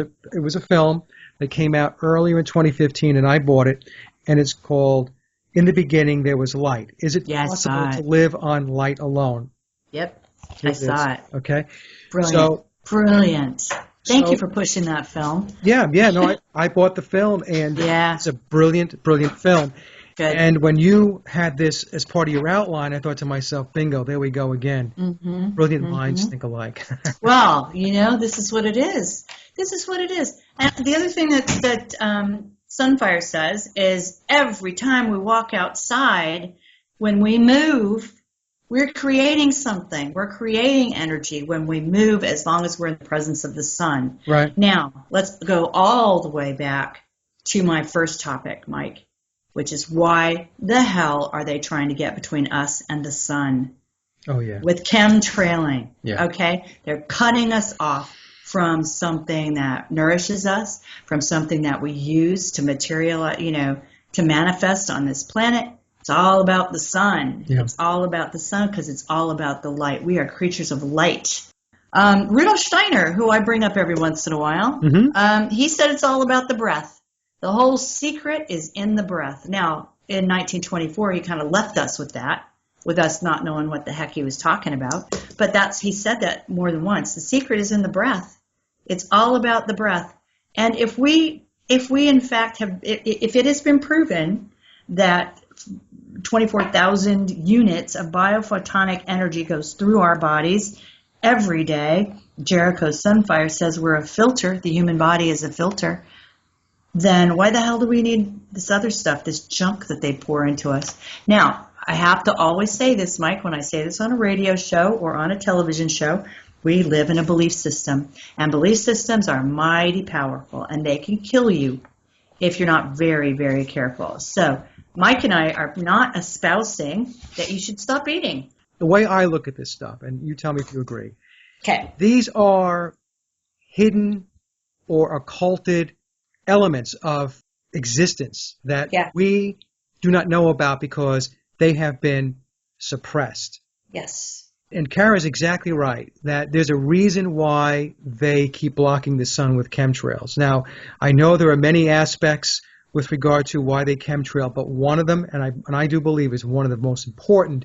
a film that came out earlier in 2015, and I bought it, and it's called In the Beginning There Was Light. Is it possible to live on light alone? Yep, I saw it. Okay. Brilliant. Brilliant. Thank you for pushing that film. Yeah, no, I bought the film, and it's a brilliant, brilliant film. Good. And when you had this as part of your outline, I thought to myself, bingo, there we go again. Mm-hmm. Brilliant minds think alike. Well, this is what it is. This is what it is. And the other thing that Sunfire says is every time we walk outside, when we move, we're creating something. We're creating energy when we move, as long as we're in the presence of the sun. Right. Now, let's go all the way back to my first topic, Mike, which is why the hell are they trying to get between us and the sun? Oh, yeah. With chemtrailing. Yeah. Okay? They're cutting us off from something that nourishes us, from something that we use to materialize, to manifest on this planet. It's all about the sun. Yeah. It's all about the sun because it's all about the light. We are creatures of light. Rudolf Steiner, who I bring up every once in a while, he said it's all about the breath. The whole secret is in the breath. Now, in 1924, he kind of left us with that, with us not knowing what the heck he was talking about. But he said that more than once. The secret is in the breath. It's all about the breath. And if we in fact if it has been proven that 24,000 units of biophotonic energy goes through our bodies every day, Jericho Sunfire says we're a filter, the human body is a filter, then why the hell do we need this other stuff, this junk that they pour into us? Now, I have to always say this, Mike, when I say this on a radio show or on a television show, we live in a belief system, and belief systems are mighty powerful, and they can kill you if you're not very, very careful. So Mike and I are not espousing that you should stop eating. The way I look at this stuff, and you tell me if you agree, okay, these are hidden or occulted elements of existence that we do not know about because they have been suppressed. Yes. And Cara's exactly right, that there's a reason why they keep blocking the sun with chemtrails. Now, I know there are many aspects with regard to why they chemtrail, but one of them, and I do believe is one of the most important,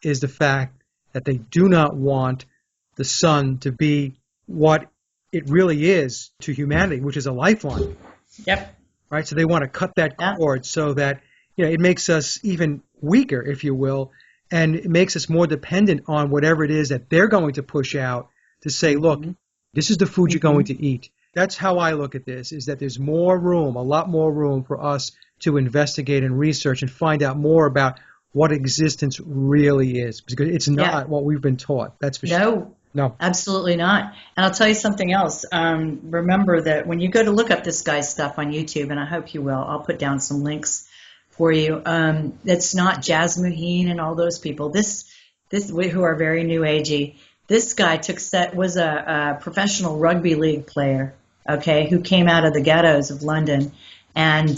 is the fact that they do not want the sun to be what it really is to humanity, which is a lifeline. Yep. Right? So they want to cut that cord so that it makes us even weaker, if you will, and it makes us more dependent on whatever it is that they're going to push out to say, look, this is the food you're going to eat. That's how I look at this, is that there's more room, a lot more room for us to investigate and research and find out more about what existence really is, because it's not what we've been taught. That's for sure. No, absolutely not. And I'll tell you something else. Remember that when you go to look up this guy's stuff on YouTube, and I hope you will, I'll put down some links for you. It's not Jazz Muheen and all those people. This who are very new agey. This guy was a professional rugby league player, okay, who came out of the ghettos of London and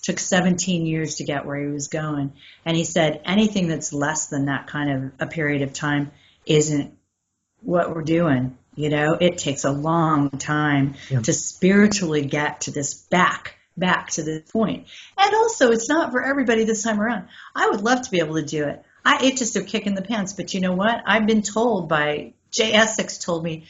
took 17 years to get where he was going. And he said anything that's less than that kind of a period of time isn't what we're doing. It takes a long time to spiritually get to this back back to this point. And also, it's not for everybody this time around. I would love to be able to do it. It's just a kick in the pants. But you know what? I've been told by Jay Essex told me,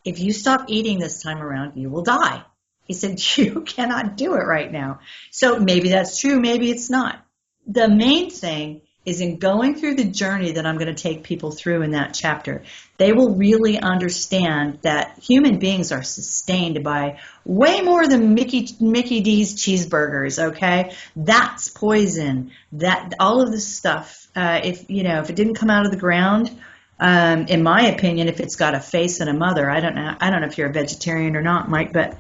if you stop eating this time around, you will die. He said, you cannot do it right now. So maybe that's true. Maybe it's not. The main thing is in going through the journey that I'm going to take people through in that chapter, they will really understand that human beings are sustained by way more than Mickey D's cheeseburgers, okay? That's poison. That all of this stuff, if it didn't come out of the ground, in my opinion, if it's got a face and a mother, I don't know if you're a vegetarian or not, Mike, but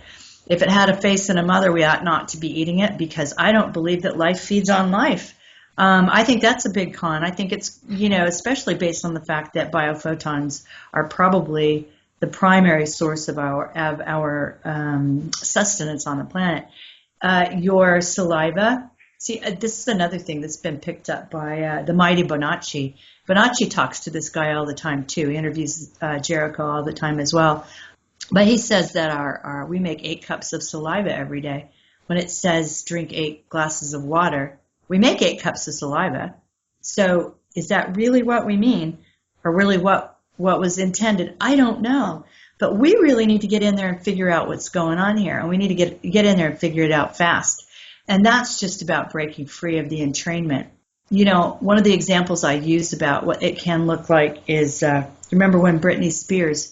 if it had a face and a mother, we ought not to be eating it, because I don't believe that life feeds on life. I think that's a big con. I think it's, especially based on the fact that biophotons are probably the primary source of our sustenance on the planet. Your saliva. See, this is another thing that's been picked up by the mighty Bonacci. Bonacci talks to this guy all the time too. He interviews Jericho all the time as well. But he says that we make 8 cups of saliva every day. When it says drink 8 glasses of water, we make 8 cups of saliva. So is that really what we mean, or really what was intended? I don't know. But we really need to get in there and figure out what's going on here. And we need to get in there and figure it out fast. And that's just about breaking free of the entrainment. One of the examples I use about what it can look like is, remember when Britney Spears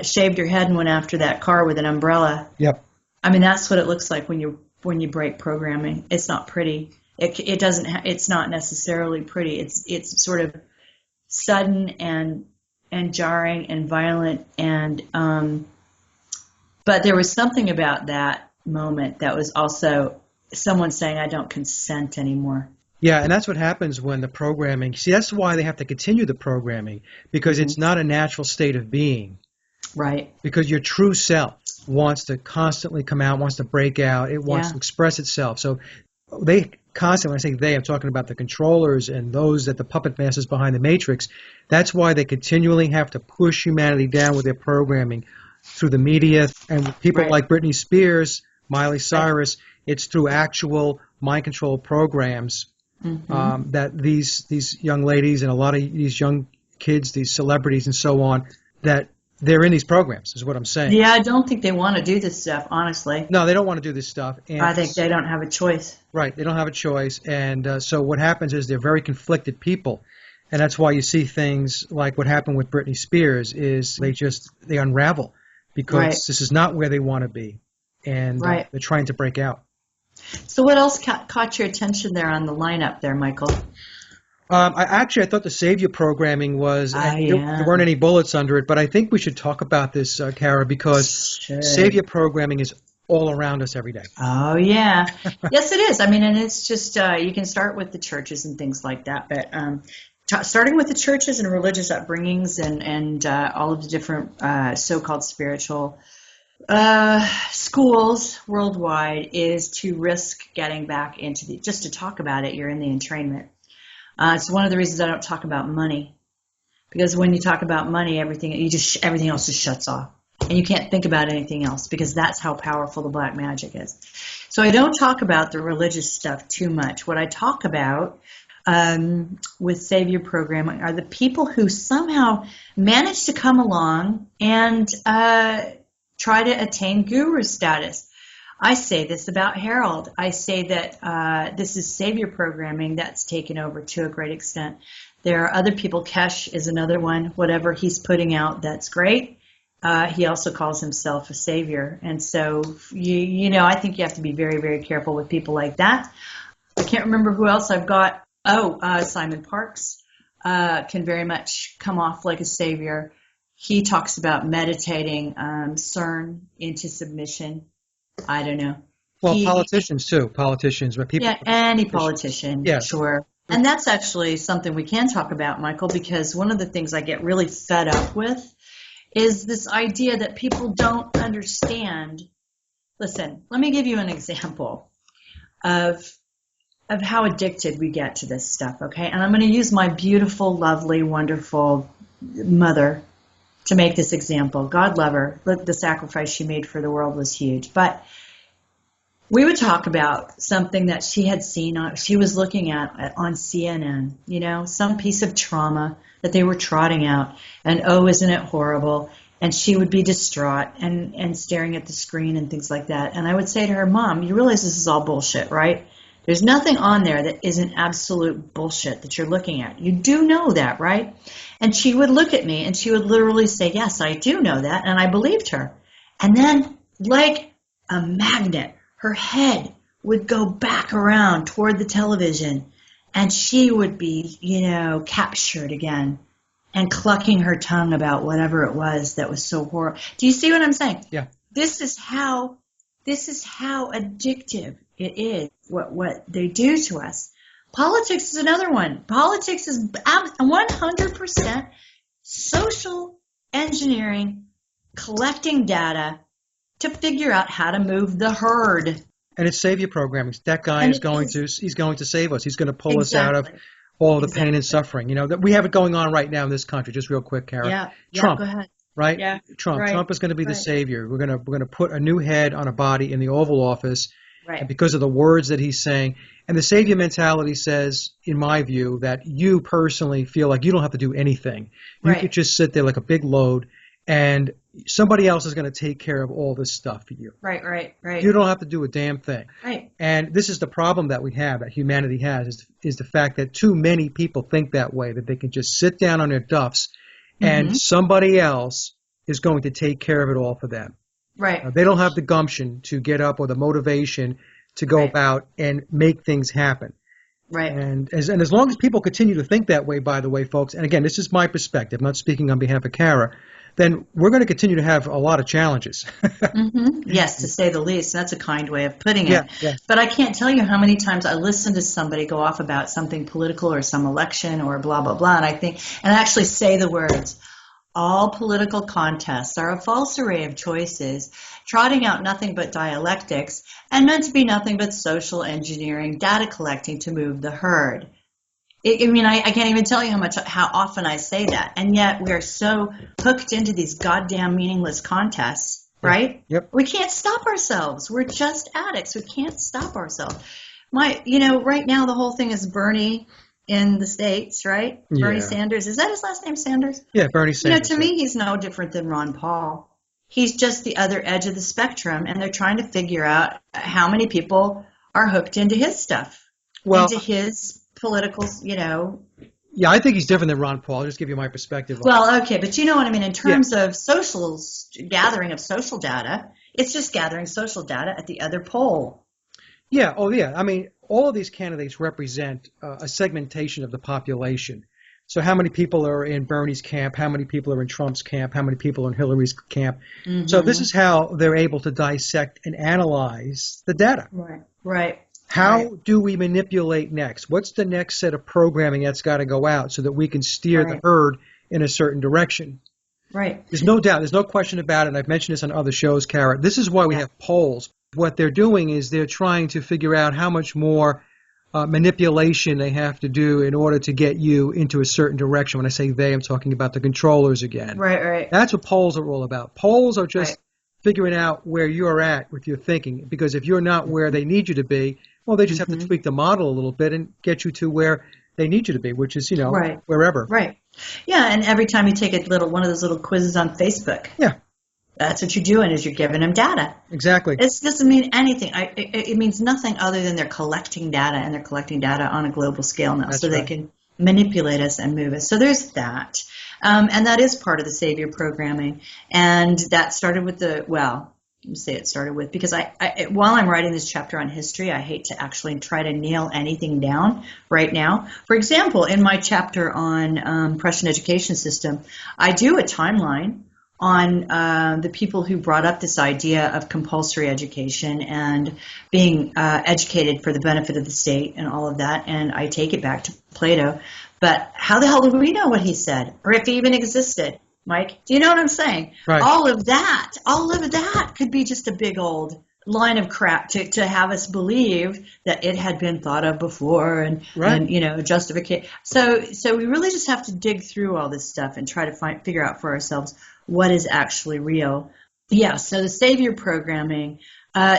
shaved her head and went after that car with an umbrella? Yep. I mean, that's what it looks like when you break programming. It's not pretty. It's not necessarily pretty. It's sort of sudden and jarring and violent, but there was something about that moment that was also someone saying, I don't consent anymore. Yeah, and that's what happens when the programming, see, that's why they have to continue the programming, because it's not a natural state of being. Right. Because your true self wants to constantly come out, wants to break out, it wants to express itself. So they constantly, when I say they, I'm talking about the controllers and those that the puppet masters behind the matrix. That's why they continually have to push humanity down with their programming through the media and people like Britney Spears, Miley Cyrus. It's through actual mind control programs that these young ladies and a lot of these young kids, these celebrities and so on, that they're in these programs, is what I'm saying. Yeah, I don't think they want to do this stuff, honestly. No, they don't want to do this stuff. And I think they don't have a choice. Right, they don't have a choice. And so what happens is they're very conflicted people. And that's why you see things like what happened with Britney Spears is they unravel because this is not where they want to be. And they're trying to break out. So what else caught your attention there on the lineup there, Michael? I thought the Savior programming was, there weren't any bullets under it, but I think we should talk about this, Cara, because Savior programming is all around us every day. Oh, yeah. Yes, it is. I mean, and it's just, you can start with the churches and things like that, but starting with the churches and religious upbringings and all of the different so-called spiritual schools worldwide is to risk getting back into just to talk about it, you're in the entrainment. It's one of the reasons I don't talk about money, because when you talk about money, everything else just shuts off, and you can't think about anything else because that's how powerful the black magic is. So I don't talk about the religious stuff too much. What I talk about with Savior programming are the people who somehow manage to come along and try to attain guru status. I say this about Harald. I say that this is Savior programming that's taken over to a great extent. There are other people. Kesh is another one. Whatever he's putting out, that's great. He also calls himself a savior. And so, I think you have to be very, very careful with people like that. I can't remember who else I've got. Simon Parks can very much come off like a savior. He talks about meditating CERN into submission. I don't know. Well, politicians too. Politicians, but people. Yeah, any politician. Yeah. Sure. And that's actually something we can talk about, Michael, because one of the things I get really fed up with is this idea that people don't understand. Listen, let me give you an example of how addicted we get to this stuff, okay? And I'm going to use my beautiful, lovely, wonderful mother to make this example. God love her. Look, the sacrifice she made for the world was huge. But we would talk about something that she had seen she was looking at on CNN, some piece of trauma that they were trotting out, and oh, isn't it horrible? And she would be distraught and staring at the screen and things like that. And I would say to her, Mom, you realize this is all bullshit, right? There's nothing on there that isn't absolute bullshit that you're looking at. You do know that, right? And she would look at me and she would literally say, yes, I do know that. And I believed her. And then, like a magnet, her head would go back around toward the television and she would be, captured again and clucking her tongue about whatever it was that was so horrible. Do you see what I'm saying? Yeah. This is how addictive it is, what they do to us. Politics is another one. Politics is 100% social engineering, collecting data to figure out how to move the herd. And it's savior programming. That guy he's going to save us. He's going to pull us out of all the pain and suffering. That we have it going on right now in this country. Just real quick, Cara. Yeah. Trump, go ahead. right? Yeah. Trump. Right. Trump is going to be the savior. We're going to put a new head on a body in the Oval Office. Right. And because of the words that he's saying. And the savior mentality says, in my view, that you personally feel like you don't have to do anything. You could just sit there like a big load, and somebody else is going to take care of all this stuff for you. Right. You don't have to do a damn thing. Right. And this is the problem that we have, that humanity has, is the fact that too many people think that way, that they can just sit down on their duffs and somebody else is going to take care of it all for them. Right. They don't have the gumption to get up or the motivation to go about and make things happen. Right. And as long as people continue to think that way, by the way, folks, and again, this is my perspective, I'm not speaking on behalf of Cara, then we're going to continue to have a lot of challenges. Yes, to say the least. That's a kind way of putting it. Yeah. But I can't tell you how many times I listen to somebody go off about something political or some election or blah, blah, blah, and I actually say the words, all political contests are a false array of choices, trotting out nothing but dialectics, and meant to be nothing but social engineering, data collecting to move the herd. I can't even tell you how often I say that, and yet we are so hooked into these goddamn meaningless contests, right? Yep. We can't stop ourselves. We're just addicts. We can't stop ourselves. Right now the whole thing is Bernie in the States, right? Yeah. Bernie Sanders. Is that his last name, Sanders? Yeah, Bernie Sanders. To me, he's no different than Ron Paul. He's just the other edge of the spectrum, and they're trying to figure out how many people are hooked into his stuff, into his political, Yeah, I think he's different than Ron Paul. I'll just give you my perspective. Well, okay, but you know what I mean? In terms of gathering of social data, it's just gathering social data at the other pole. Yeah, I mean, all of these candidates represent a segmentation of the population. So how many people are in Bernie's camp? How many people are in Trump's camp? How many people are in Hillary's camp? So this is how they're able to dissect and analyze the data. Right. How do we manipulate next? What's the next set of programming that's got to go out so that we can steer the herd in a certain direction? Right. There's no doubt. There's no question about it. And I've mentioned this on other shows, Cara. This is why we have polls. What they're doing is they're trying to figure out how much more manipulation they have to do in order to get you into a certain direction. When I say they, I'm talking about the controllers again. Right. That's what polls are all about. Polls are just figuring out where you're at with your thinking. Because if you're not where they need you to be, well, they just have to tweak the model a little bit and get you to where they need you to be, which is, wherever. Right. Yeah, and every time you take one of those little quizzes on Facebook. Yeah. That's what you're doing, is you're giving them data. Exactly. It doesn't mean anything. It means nothing other than they're collecting data, and they're collecting data on a global scale now. That's so they can manipulate us and move us. So there's that. And that is part of the savior programming. And that started with because while I'm writing this chapter on history, I hate to actually try to nail anything down right now. For example, in my chapter on Prussian education system, I do a timeline on the people who brought up this idea of compulsory education and being educated for the benefit of the state and all of that, and I take it back to Plato. But how the hell do we know what he said, or if he even existed? Mike, do you know what I'm saying? Right. All of that could be just a big old line of crap to have us believe that it had been thought of before and justification. So we really just have to dig through all this stuff and try to figure out for ourselves what is actually real. Yeah, so the savior programming,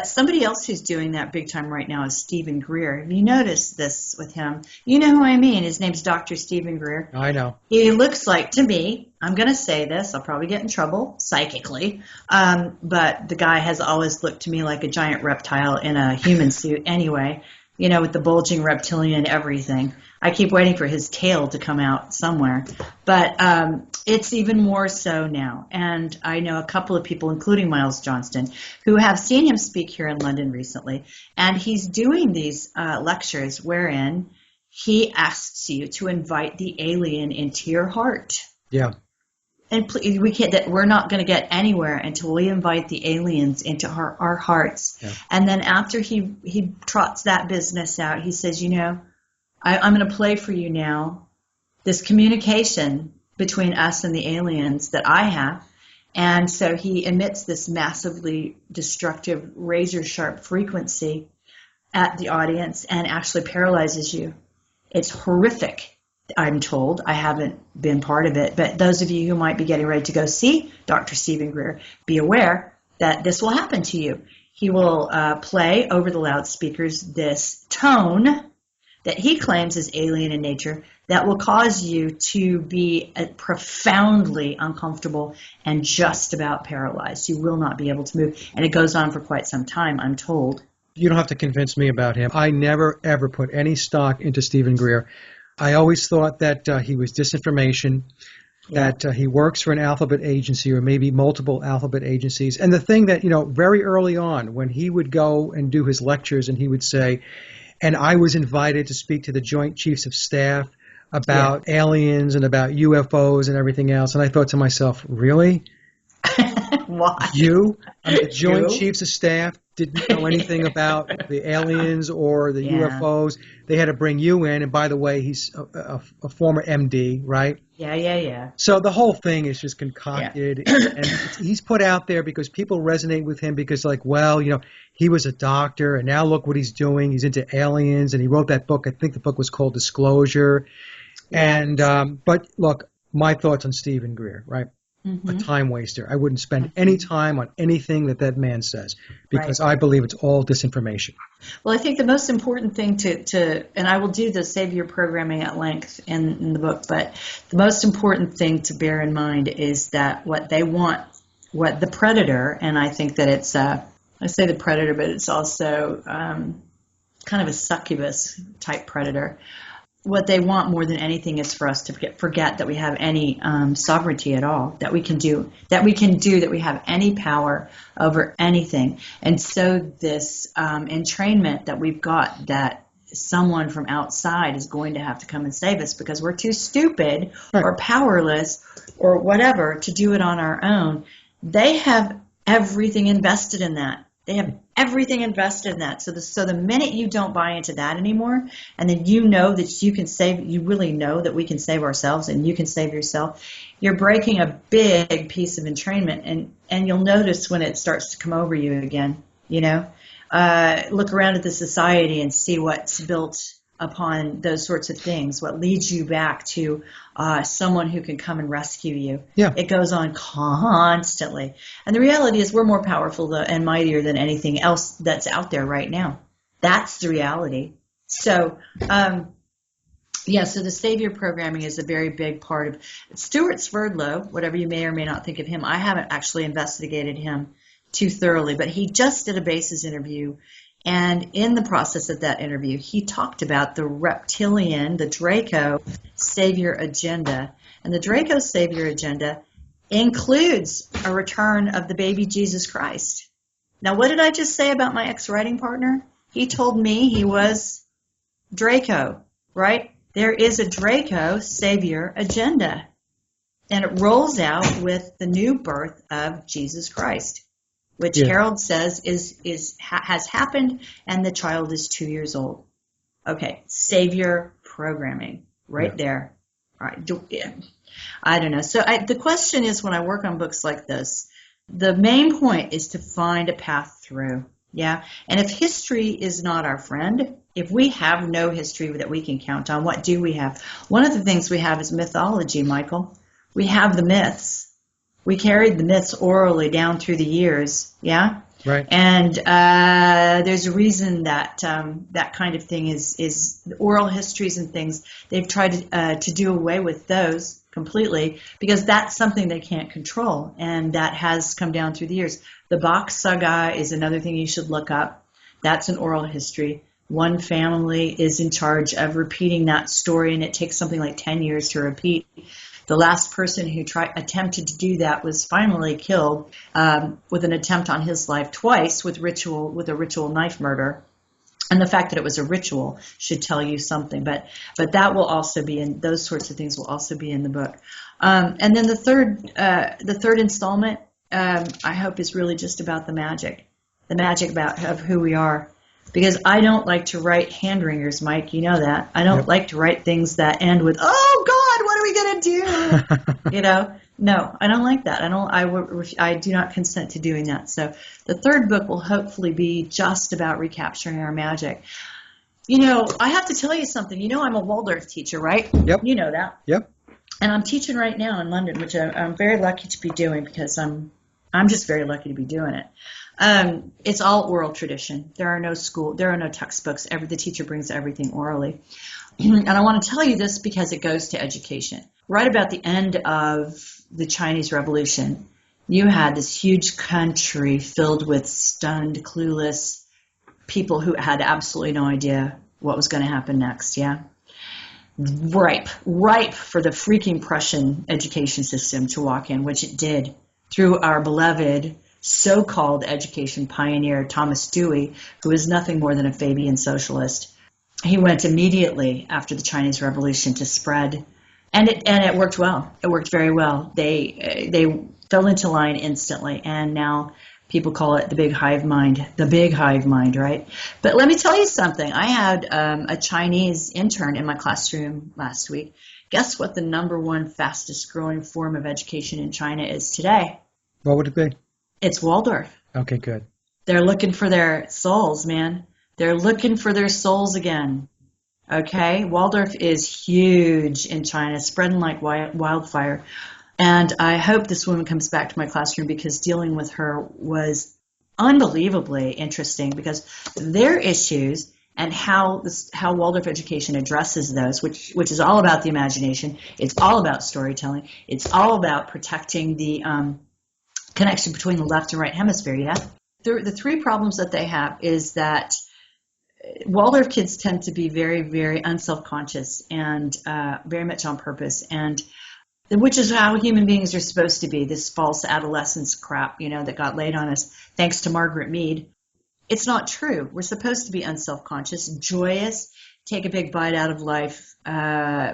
Somebody else who's doing that big time right now is Stephen Greer. Have you noticed this with him? You know who I mean. His name's Dr. Stephen Greer. I know. He looks like, to me, I'm going to say this, I'll probably get in trouble psychically, but the guy has always looked to me like a giant reptile in a human suit anyway, with the bulging reptilian everything. I keep waiting for his tail to come out somewhere. But it's even more so now. And I know a couple of people, including Miles Johnston, who have seen him speak here in London recently. And he's doing these lectures wherein he asks you to invite the alien into your heart. Yeah. And we're not going to get anywhere until we invite the aliens into our hearts. Yeah. And then after he trots that business out, he says, I'm going to play for you now this communication between us and the aliens that I have. And so he emits this massively destructive, razor-sharp frequency at the audience and actually paralyzes you. It's horrific, I'm told. I haven't been part of it. But those of you who might be getting ready to go see Dr. Stephen Greer, be aware that this will happen to you. He will play over the loudspeakers this tone that he claims is alien in nature that will cause you to be profoundly uncomfortable and just about paralyzed. You will not be able to move. And it goes on for quite some time, I'm told. You don't have to convince me about him. I never, ever put any stock into Stephen Greer. I always thought that he was disinformation, that he works for an alphabet agency or maybe multiple alphabet agencies. And the thing that, very early on when he would go and do his lectures and he would say, and I was invited to speak to the Joint Chiefs of Staff about aliens and about UFOs and everything else. And I thought to myself, really? Why? You? The Joint Chiefs of Staff didn't know anything about the aliens or the UFOs. They had to bring you in. And by the way, he's a former MD, right? Yeah. So the whole thing is just concocted. Yeah. And he's put out there because people resonate with him because, he was a doctor and now look what he's doing. He's into aliens and he wrote that book. I think the book was called Disclosure. And but look, my thoughts on Stephen Greer, right? Mm-hmm. A time waster. I wouldn't spend any time on anything that man says because I believe it's all disinformation. Well, I think the most important thing to and I will do the Savior programming at length in the book, but the most important thing to bear in mind is that what they want, what the predator, and I think that it's, I say the predator, but it's also kind of a succubus type predator. What they want more than anything is for us to forget that we have any sovereignty at all, that we have any power over anything. And so this entrainment that we've got that someone from outside is going to have to come and save us because we're too stupid or powerless or whatever to do it on our own, they have everything invested in that. They have everything invested in that. So the minute you don't buy into that anymore, and then you know that you really know that we can save ourselves and you can save yourself, you're breaking a big piece of entrainment, and you'll notice when it starts to come over you again, look around at the society and see what's built upon those sorts of things, what leads you back to someone who can come and rescue you. Yeah. It goes on constantly. And the reality is we're more powerful and mightier than anything else that's out there right now. That's the reality. So, so the Savior programming is a very big part of Stuart Sverdlow, whatever you may or may not think of him. I haven't actually investigated him too thoroughly, but he just did a basis interview. And in the process of that interview, he talked about the reptilian, the Draco Savior agenda. And the Draco Savior agenda includes a return of the baby Jesus Christ. Now, what did I just say about my ex-writing partner? He told me he was Draco, right? There is a Draco Savior agenda. And it rolls out with the new birth of Jesus Christ, which Harald says has happened, and the child is 2 years old. Okay, Savior programming there. All right, I don't know. So the question is, when I work on books like this, the main point is to find a path through. Yeah, and if history is not our friend, if we have no history that we can count on, what do we have? One of the things we have is mythology, Michael. We have the myths. We carried the myths orally down through the years, yeah? Right. And there's a reason that that kind of thing is oral histories and things. They've tried to do away with those completely because that's something they can't control, and that has come down through the years. The Bach Saga is another thing you should look up. That's an oral history. One family is in charge of repeating that story, and it takes something like 10 years to repeat. The last person who attempted to do that was finally killed with an attempt on his life twice with a ritual knife murder. And the fact that it was a ritual should tell you something. But that will also be in, those sorts of things will also be in the book. And then the third installment, I hope, is really just about the magic of who we are. Because I don't like to write hand wringers, Mike. You know that. I don't like to write things that end with, "Oh God, what are we gonna do?" You know. No, I don't like that. I do not consent to doing that. So the third book will hopefully be just about recapturing our magic. You know, I have to tell you something. You know, I'm a Waldorf teacher, right? Yep. You know that. Yep. And I'm teaching right now in London, which I'm very lucky to be doing because I'm just very lucky to be doing it. It's all oral tradition. There are no textbooks. The teacher brings everything orally. And I want to tell you this because it goes to education. Right about the end of the Chinese Revolution, you had this huge country filled with stunned, clueless people who had absolutely no idea what was going to happen next, yeah? Ripe for the freaking Prussian education system to walk in, which it did, through our beloved so-called education pioneer, Thomas Dewey, who is nothing more than a Fabian socialist. He went immediately after the Chinese Revolution to spread, and it worked well. It worked very well. They fell into line instantly, and now people call it the big hive mind. The big hive mind, right? But let me tell you something. I had a Chinese intern in my classroom last week. Guess what the #1 fastest growing form of education in China is today? What would it be? It's Waldorf. Okay, good. They're looking for their souls, man. They're looking for their souls again. Okay? Waldorf is huge in China, spreading like wildfire. And I hope this woman comes back to my classroom because dealing with her was unbelievably interesting because their issues and how Waldorf education addresses those, which is all about the imagination. It's all about storytelling. It's all about protecting the connection between the left and right hemisphere, yeah? The three problems that they have is that Waldorf kids tend to be very, very unself-conscious and very much on purpose, and which is how human beings are supposed to be, this false adolescence crap, you know, that got laid on us thanks to Margaret Mead. It's not true. We're supposed to be unself-conscious, joyous, take a big bite out of life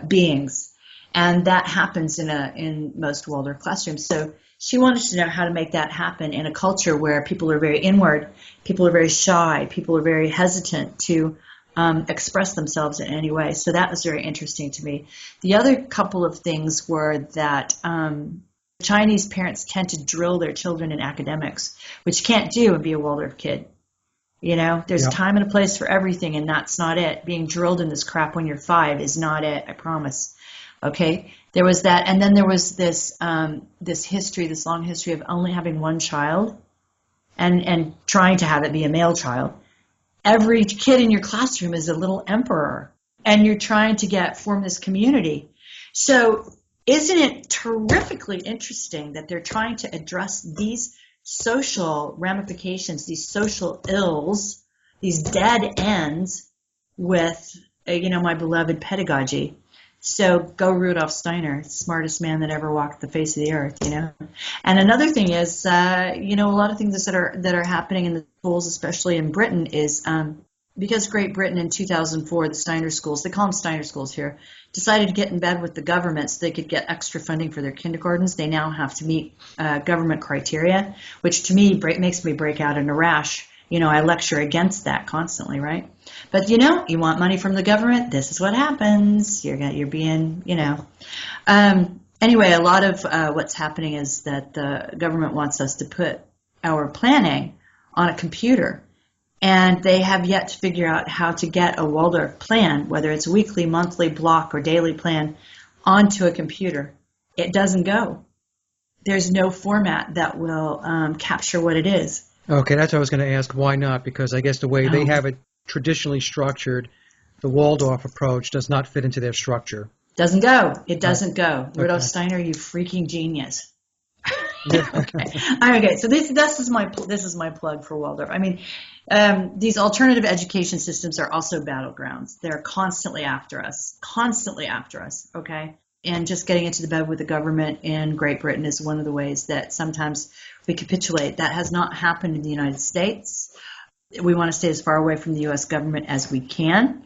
beings, and that happens in most Waldorf classrooms. So she wanted to know how to make that happen in a culture where people are very inward, people are very shy, people are very hesitant to express themselves in any way. So that was very interesting to me. The other couple of things were that Chinese parents tend to drill their children in academics, which you can't do and be a Waldorf kid. You know, there's a time and a place for everything, and that's not it. Being drilled in this crap when you're 5 is not it, I promise. Okay, there was that, and then there was this this long history of only having one child, and trying to have it be a male child. Every kid in your classroom is a little emperor, and you're trying to form this community. So, isn't it terrifically interesting that they're trying to address these social ramifications, these social ills, these dead ends with, my beloved pedagogy? So go Rudolf Steiner, smartest man that ever walked the face of the earth, you know. And another thing is, a lot of things that are happening in the schools, especially in Britain, is because Great Britain in 2004, the Steiner schools, they call them Steiner schools here, decided to get in bed with the government so they could get extra funding for their kindergartens. They now have to meet government criteria, which to me makes me break out in a rash. You know, I lecture against that constantly, right? But, you want money from the government, this is what happens. You're being, Anyway, a lot of what's happening is that the government wants us to put our planning on a computer. And they have yet to figure out how to get a Waldorf plan, whether it's a weekly, monthly, block, or daily plan, onto a computer. It doesn't go. There's no format that will capture what it is. Okay, that's what I was going to ask. Why not? Because I guess the way they No, have it traditionally structured, the Waldorf approach does not fit into their structure. doesn't go. It Right. doesn't go. Rudolf Okay. Steiner, you freaking genius. Yeah. Okay. Okay. So this is my plug for Waldorf. I mean, these alternative education systems are also battlegrounds. They're constantly after us. Constantly after us. Okay. And just getting into the bed with the government in Great Britain is one of the ways that sometimes we capitulate. That has not happened in the United States. We want to stay as far away from the U.S. government as we can.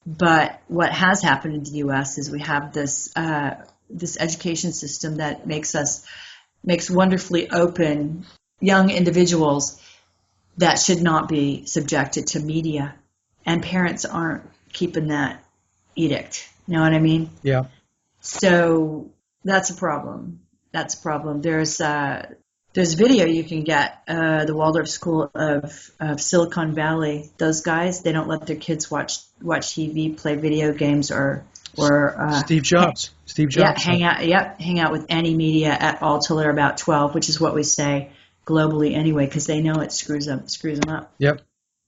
But what has happened in the U.S. is we have this education system that makes wonderfully open young individuals that should not be subjected to media, and parents aren't keeping that edict. You know what I mean? Yeah. So that's a problem. That's a problem. There's video you can get, the Waldorf School of Silicon Valley. Those guys, they don't let their kids watch TV, play video games, or Steve Jobs. Steve Jobs. hang out with any media at all till they're about 12, which is what we say globally anyway, because they know it screws them up. Yep.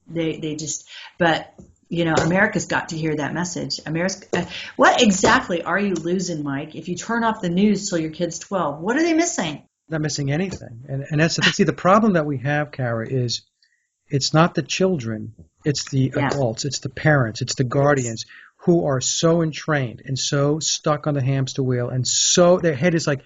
They just, but America's got to hear that message. What exactly are you losing, Mike? If you turn off the news till your kid's 12, what are they missing? Not missing anything. And that's see, the problem that we have, Cara, is it's not the children, it's the adults, it's the parents, it's the guardians who are so entrained and so stuck on the hamster wheel, and so their head is like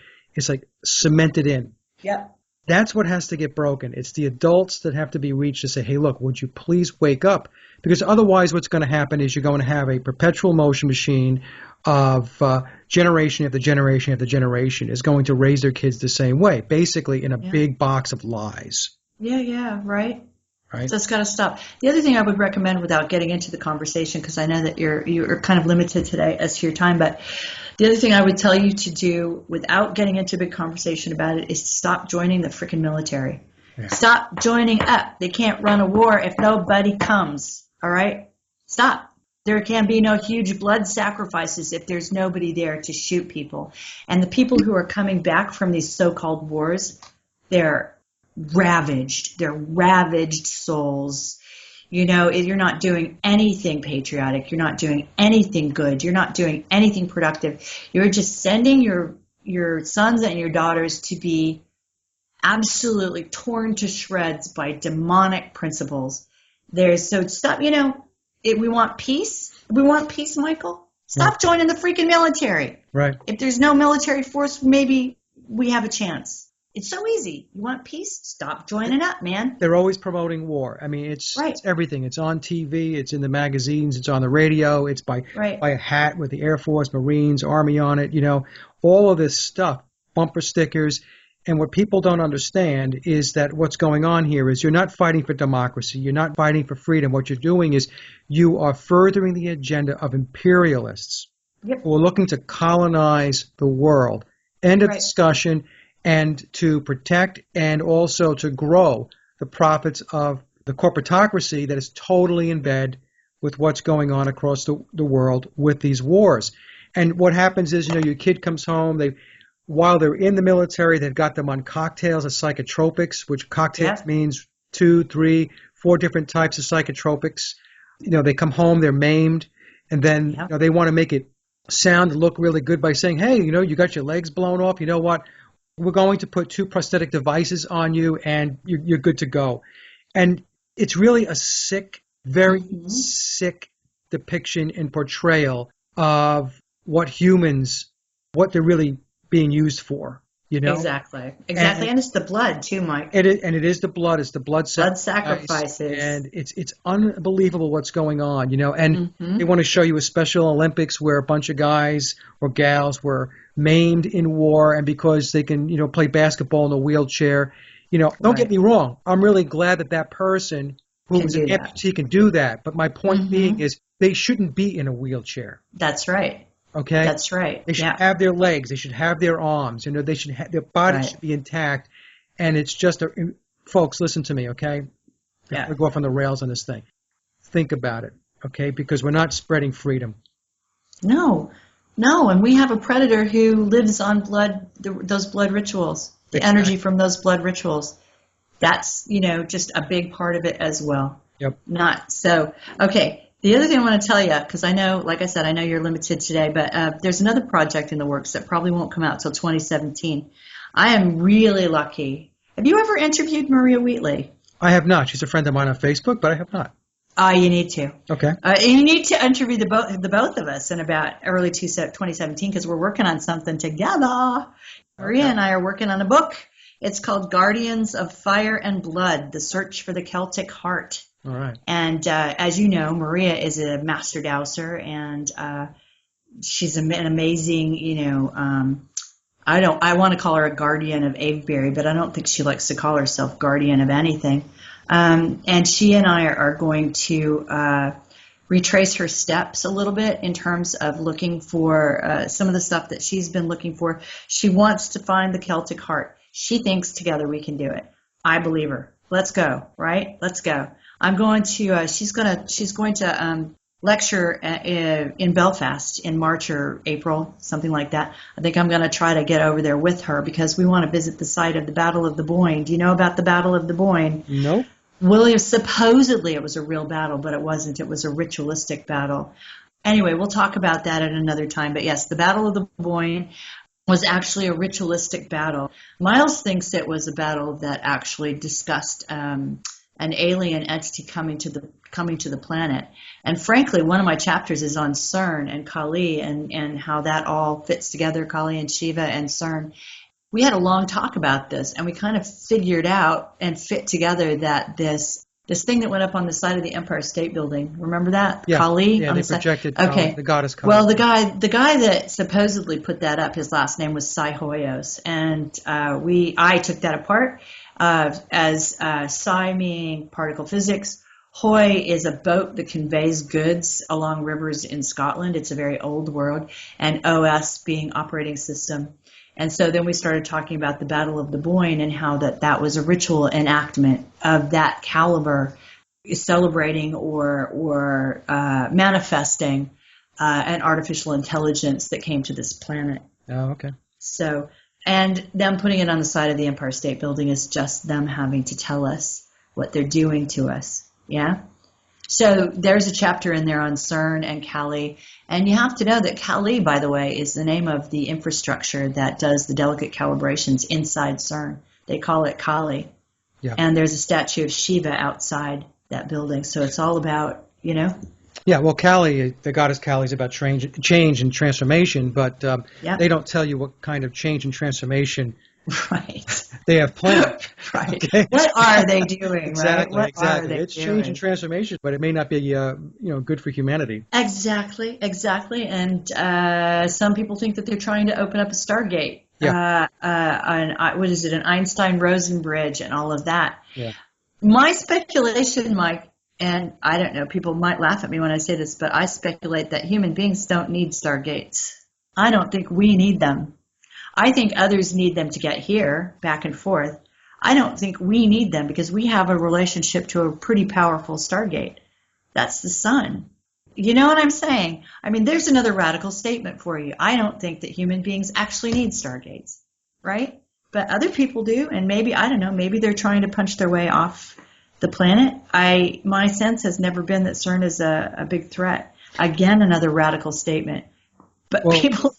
cemented in. Yep. That's what has to get broken. It's the adults that have to be reached to say, hey, look, would you please wake up? Because otherwise what's going to happen is you're going to have a perpetual motion machine of generation after generation after generation is going to raise their kids the same way, basically in a big box of lies. Yeah, right. Right. So it's got to stop. The other thing I would recommend, without getting into the conversation, because I know that you're kind of limited today as to your time, but the other thing I would tell you to do without getting into a big conversation about it is to stop joining the freaking military. Yeah. Stop joining up. They can't run a war if nobody comes. All right? Stop. There can be no huge blood sacrifices if there's nobody there to shoot people. And the people who are coming back from these so-called wars, they're ravaged. They're ravaged souls. You're not doing anything patriotic. You're not doing anything good. You're not doing anything productive. You're just sending your sons and your daughters to be absolutely torn to shreds by demonic principles. So stop, we want peace. We want peace, Michael. Stop joining the freaking military. Right. If there's no military force, maybe we have a chance. It's so easy. You want peace? Stop joining up, man. They're always promoting war. I mean, it's everything. It's on TV. It's in the magazines. It's on the radio. It's by a hat with the Air Force, Marines, Army on it. All of this stuff, bumper stickers. And what people don't understand is that what's going on here is you're not fighting for democracy. You're not fighting for freedom. What you're doing is you are furthering the agenda of imperialists who are looking to colonize the world. End of discussion. And to protect and also to grow the profits of the corporatocracy that is totally in bed with what's going on across the world with these wars. And what happens is, your kid comes home, while they're in the military, they've got them on cocktails of psychotropics, which cocktails means 2, 3, 4 different types of psychotropics. They come home, they're maimed, and then they want to make it sound and look really good by saying, hey, you got your legs blown off. You know what? We're going to put 2 prosthetic devices on you, and you're good to go. And it's really a sick, very sick depiction and portrayal of what they're really being used for. Exactly. And it's the blood too, Mike. It is the blood. It's the blood sacrifices. And it's unbelievable what's going on, And they want to show you a Special Olympics where a bunch of guys or gals were maimed in war, and because they can, play basketball in a wheelchair, don't get me wrong. I'm really glad that person who was an amputee can do that. But my point being is they shouldn't be in a wheelchair. That's right. Okay, that's right. They should have their legs. They should have their arms. They should their body should be intact. And it's just, folks, listen to me, okay? I go off on the rails on this thing. Think about it, okay? Because we're not spreading freedom. No, and we have a predator who lives on blood, those blood rituals, the energy from those blood rituals. That's, just a big part of it as well. Yep. Not so. Okay. The other thing I want to tell you, because I know, like I said, I know you're limited today, but there's another project in the works that probably won't come out till 2017. I am really lucky. Have you ever interviewed Maria Wheatley? I have not. She's a friend of mine on Facebook, but I have not. You need to. Okay. You need to interview the both of us in about early 2017 because we're working on something together. Maria and I are working on a book. It's called Guardians of Fire and Blood, The Search for the Celtic Heart. All right. And as you know, Maria is a master dowser, and she's an amazing, I want to call her a guardian of Avebury, but I don't think she likes to call herself guardian of anything. And she and I are going to retrace her steps a little bit in terms of looking for some of the stuff that she's been looking for. She wants to find the Celtic heart. She thinks together we can do it. I believe her. Let's go, right? Let's go. I'm going to, she's going to lecture in Belfast in March or April, something like that. I think I'm going to try to get over there with her because we want to visit the site of the Battle of the Boyne. Do you know about the Battle of the Boyne? No. William, supposedly it was a real battle, but it wasn't. It was a ritualistic battle. Anyway, we'll talk about that at another time. But yes, the Battle of the Boyne was actually a ritualistic battle. Miles thinks it was a battle that actually discussed an alien entity coming to the planet. And frankly, one of my chapters is on CERN and Kali and how that all fits together, Kali and Shiva and CERN. We had a long talk about this, and we kind of figured out and fit together that this thing that went up on the side of the Empire State Building, remember that? Yeah, Kali? yeah, on they the projected okay. The goddess Kali. Well, the guy that supposedly put that up, his last name was Psi Hoyos, and I took that apart as Psi meaning particle physics. Hoy is a boat that conveys goods along rivers in Scotland. It's a very old word, and OS being operating system. And so then we started talking about the Battle of the Boyne and how that was a ritual enactment of that caliber, celebrating or manifesting an artificial intelligence that came to this planet. Oh, okay. So, and them putting it on the side of the Empire State Building is just them having to tell us what they're doing to us. Yeah? So there's a chapter in there on CERN and Kali. And you have to know that Kali, by the way, is the name of the infrastructure that does the delicate calibrations inside CERN. They call it Kali. Yeah. And there's a statue of Shiva outside that building. So it's all about, Yeah, well, Kali, the goddess Kali is about change and transformation, but they don't tell you what kind of change and transformation right. they have planned. Right. Okay? What are they doing? Exactly, right? exactly. It's doing? change and transformation, but it may not be, good for humanity. Exactly. And some people think that they're trying to open up a Stargate. Yeah. What is it? An Einstein-Rosen bridge and all of that. Yeah. My speculation, Mike, and I don't know, people might laugh at me when I say this, but I speculate that human beings don't need Stargates. I don't think we need them. I think others need them to get here, back and forth. I don't think we need them because we have a relationship to a pretty powerful Stargate. That's the sun. You know what I'm saying? I mean, there's another radical statement for you. I don't think that human beings actually need Stargates, right? But other people do, and maybe, I don't know, maybe they're trying to punch their way off the planet. My sense has never been that CERN is a big threat. Again, another radical statement. But people...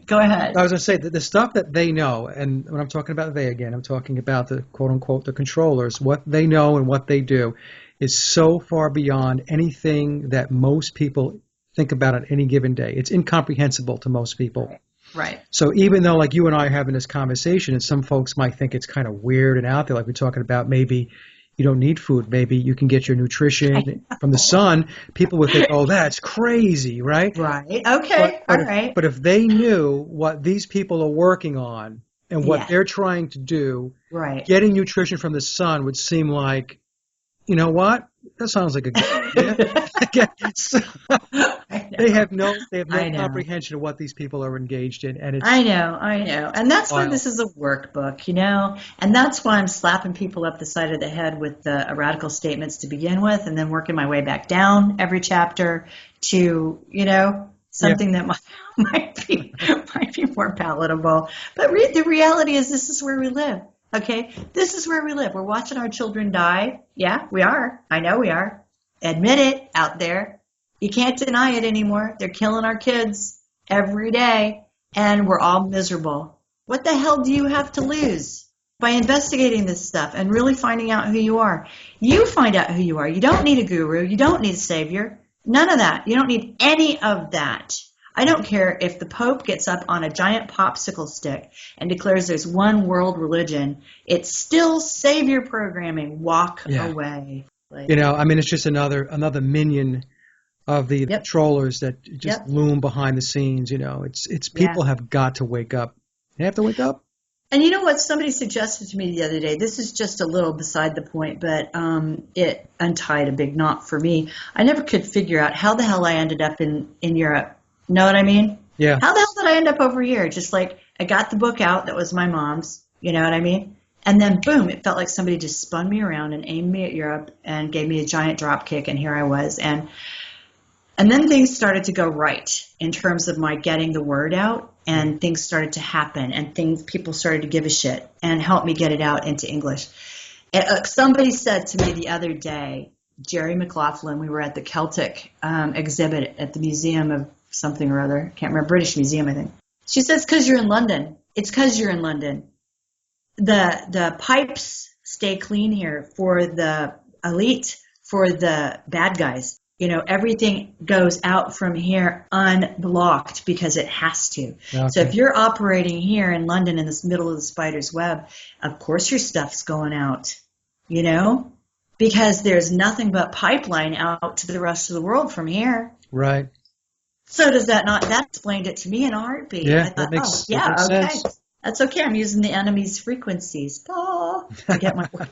Go ahead. I was going to say that the stuff that they know, and when I'm talking about they again, I'm talking about the quote-unquote the controllers, what they know and what they do is so far beyond anything that most people think about on any given day. It's incomprehensible to most people. Right. So even though like you and I are having this conversation and some folks might think it's kind of weird and out there, like we're talking about maybe you don't need food. Maybe you can get your nutrition from the sun. People would think, oh, that's crazy, right? Right. Okay. All right. But if they knew what these people are working on and what they're trying to do, getting nutrition from the sun would seem like, you know what? That sounds like a good idea. They have no comprehension of what these people are engaged in, and it's I know, and that's why this is a workbook, and that's why I'm slapping people up the side of the head with the radical statements to begin with, and then working my way back down every chapter to something that might be more palatable. But the reality is, this is where we live. Okay? This is where we live. We're watching our children die. Yeah, we are. I know we are. Admit it out there. You can't deny it anymore. They're killing our kids every day, and we're all miserable. What the hell do you have to lose by investigating this stuff and really finding out who you are? You find out who you are. You don't need a guru. You don't need a savior. None of that. You don't need any of that. I don't care if the Pope gets up on a giant popsicle stick and declares there's one world religion. It's still savior programming. Walk away. Like, it's just another minion of the trollers that just loom behind the scenes. It's people have got to wake up. They have to wake up. And you know what? Somebody suggested to me the other day, this is just a little beside the point, but it untied a big knot for me. I never could figure out how the hell I ended up in Europe. Know what I mean? Yeah. How the hell did I end up over here? Just like I got the book out that was my mom's. You know what I mean? And then, boom, it felt like somebody just spun me around and aimed me at Europe and gave me a giant drop kick, and here I was. And then things started to go right in terms of my getting the word out, and things started to happen, and people started to give a shit and help me get it out into English. Somebody said to me the other day, Jerry McLaughlin, we were at the Celtic exhibit at the Museum of something or other, can't remember, British Museum, I think. She says, because you're in London. It's because you're in London. The pipes stay clean here for the elite, for the bad guys. Everything goes out from here unblocked because it has to. Okay. So if you're operating here in London in this middle of the spider's web, of course your stuff's going out, because there's nothing but pipeline out to the rest of the world from here. Right. So does that not? That explained it to me in a heartbeat. Yeah, I thought, that makes okay. sense. That's okay. I'm using the enemy's frequencies to get my work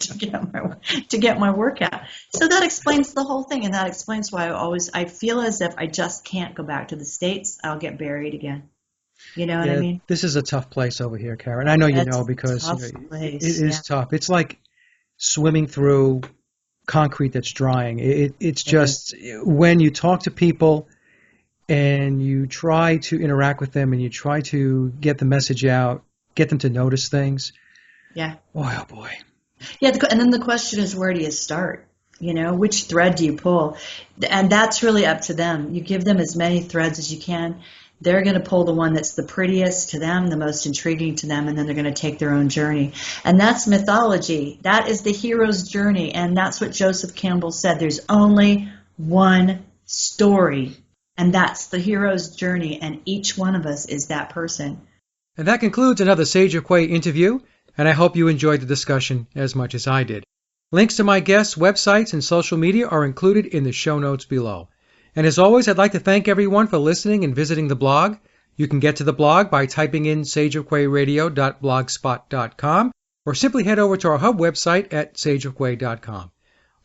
out. So that explains the whole thing, and that explains why I feel as if I just can't go back to the States. I'll get buried again. You know what I mean? This is a tough place over here, Karen. I know you know because it is tough. It's like swimming through concrete that's drying. It's just when you talk to people and you try to interact with them and you try to get the message out, get them to notice things. Yeah. Boy, oh boy. Yeah, and then the question is, where do you start? Which thread do you pull? And that's really up to them. You give them as many threads as you can. They're going to pull the one that's the prettiest to them, the most intriguing to them, and then they're going to take their own journey. And that's mythology. That is the hero's journey, and that's what Joseph Campbell said. There's only one story, and that's the hero's journey, and each one of us is that person. And that concludes another Sage of Quay interview, and I hope you enjoyed the discussion as much as I did. Links to my guests' websites and social media are included in the show notes below. And as always, I'd like to thank everyone for listening and visiting the blog. You can get to the blog by typing in sageofquayradio.blogspot.com or simply head over to our hub website at sageofquay.com.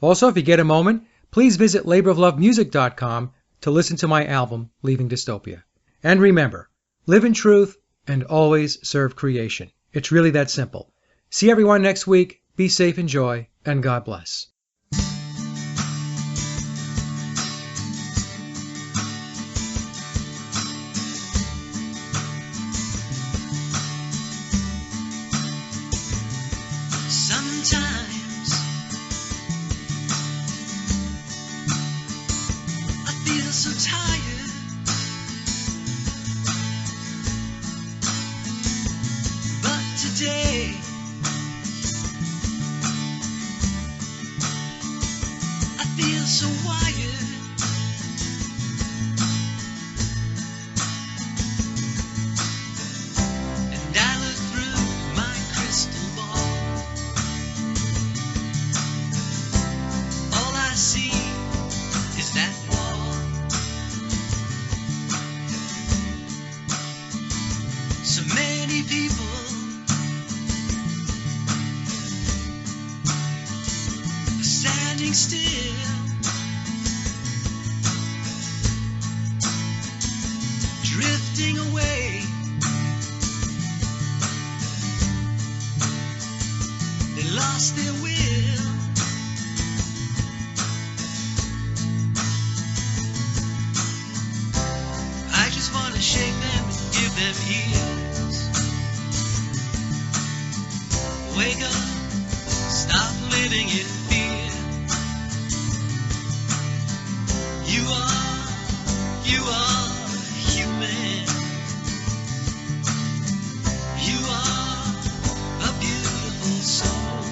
Also, if you get a moment, please visit laboroflovemusic.com to listen to my album, Leaving Dystopia. And remember, live in truth and always serve creation. It's really that simple. See everyone next week. Be safe, enjoy, and God bless. Sometimes I feel so tired, but today I feel so wired. And I look through my crystal ball. All I see is that wall. So many people are standing still, drifting away. They lost their will. I just want to shake them and give them ears. Wake up, stop living in fear. You are human. You are a beautiful soul.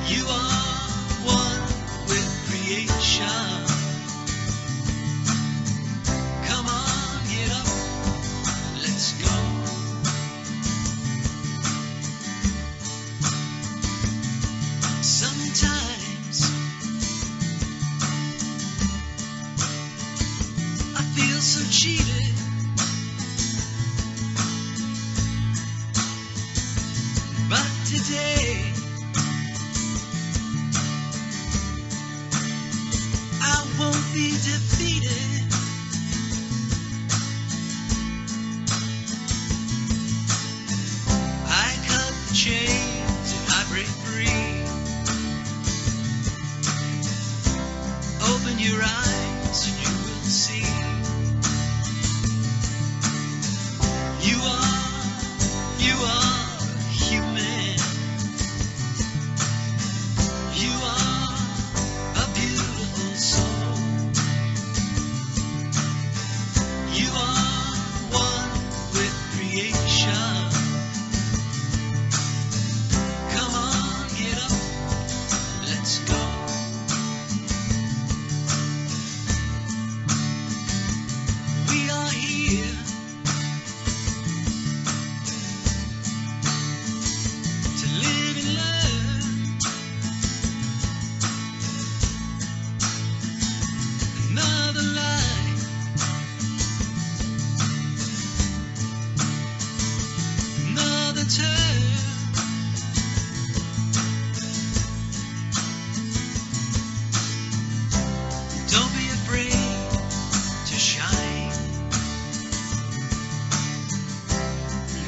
You are one with creation. Come on, get up, let's go. Sometimes I feel so cheated. But today I won't be defeated. I cut the chains and I break free. Open your eyes and you will see. You are human. You are a beautiful soul. You are one with creation. Come on, get up, let's go. We are here to live and learn. Another life, another turn. Don't be afraid to shine.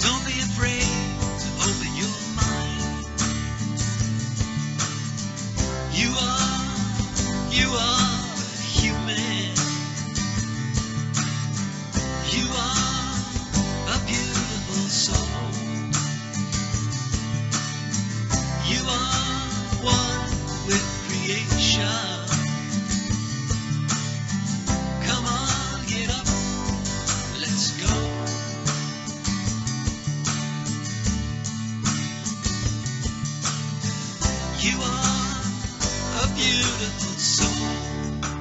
Don't be afraid to open your mind. You are human. You are a beautiful soul. You are one with creation. Come on, get up, let's go. You are a beautiful soul.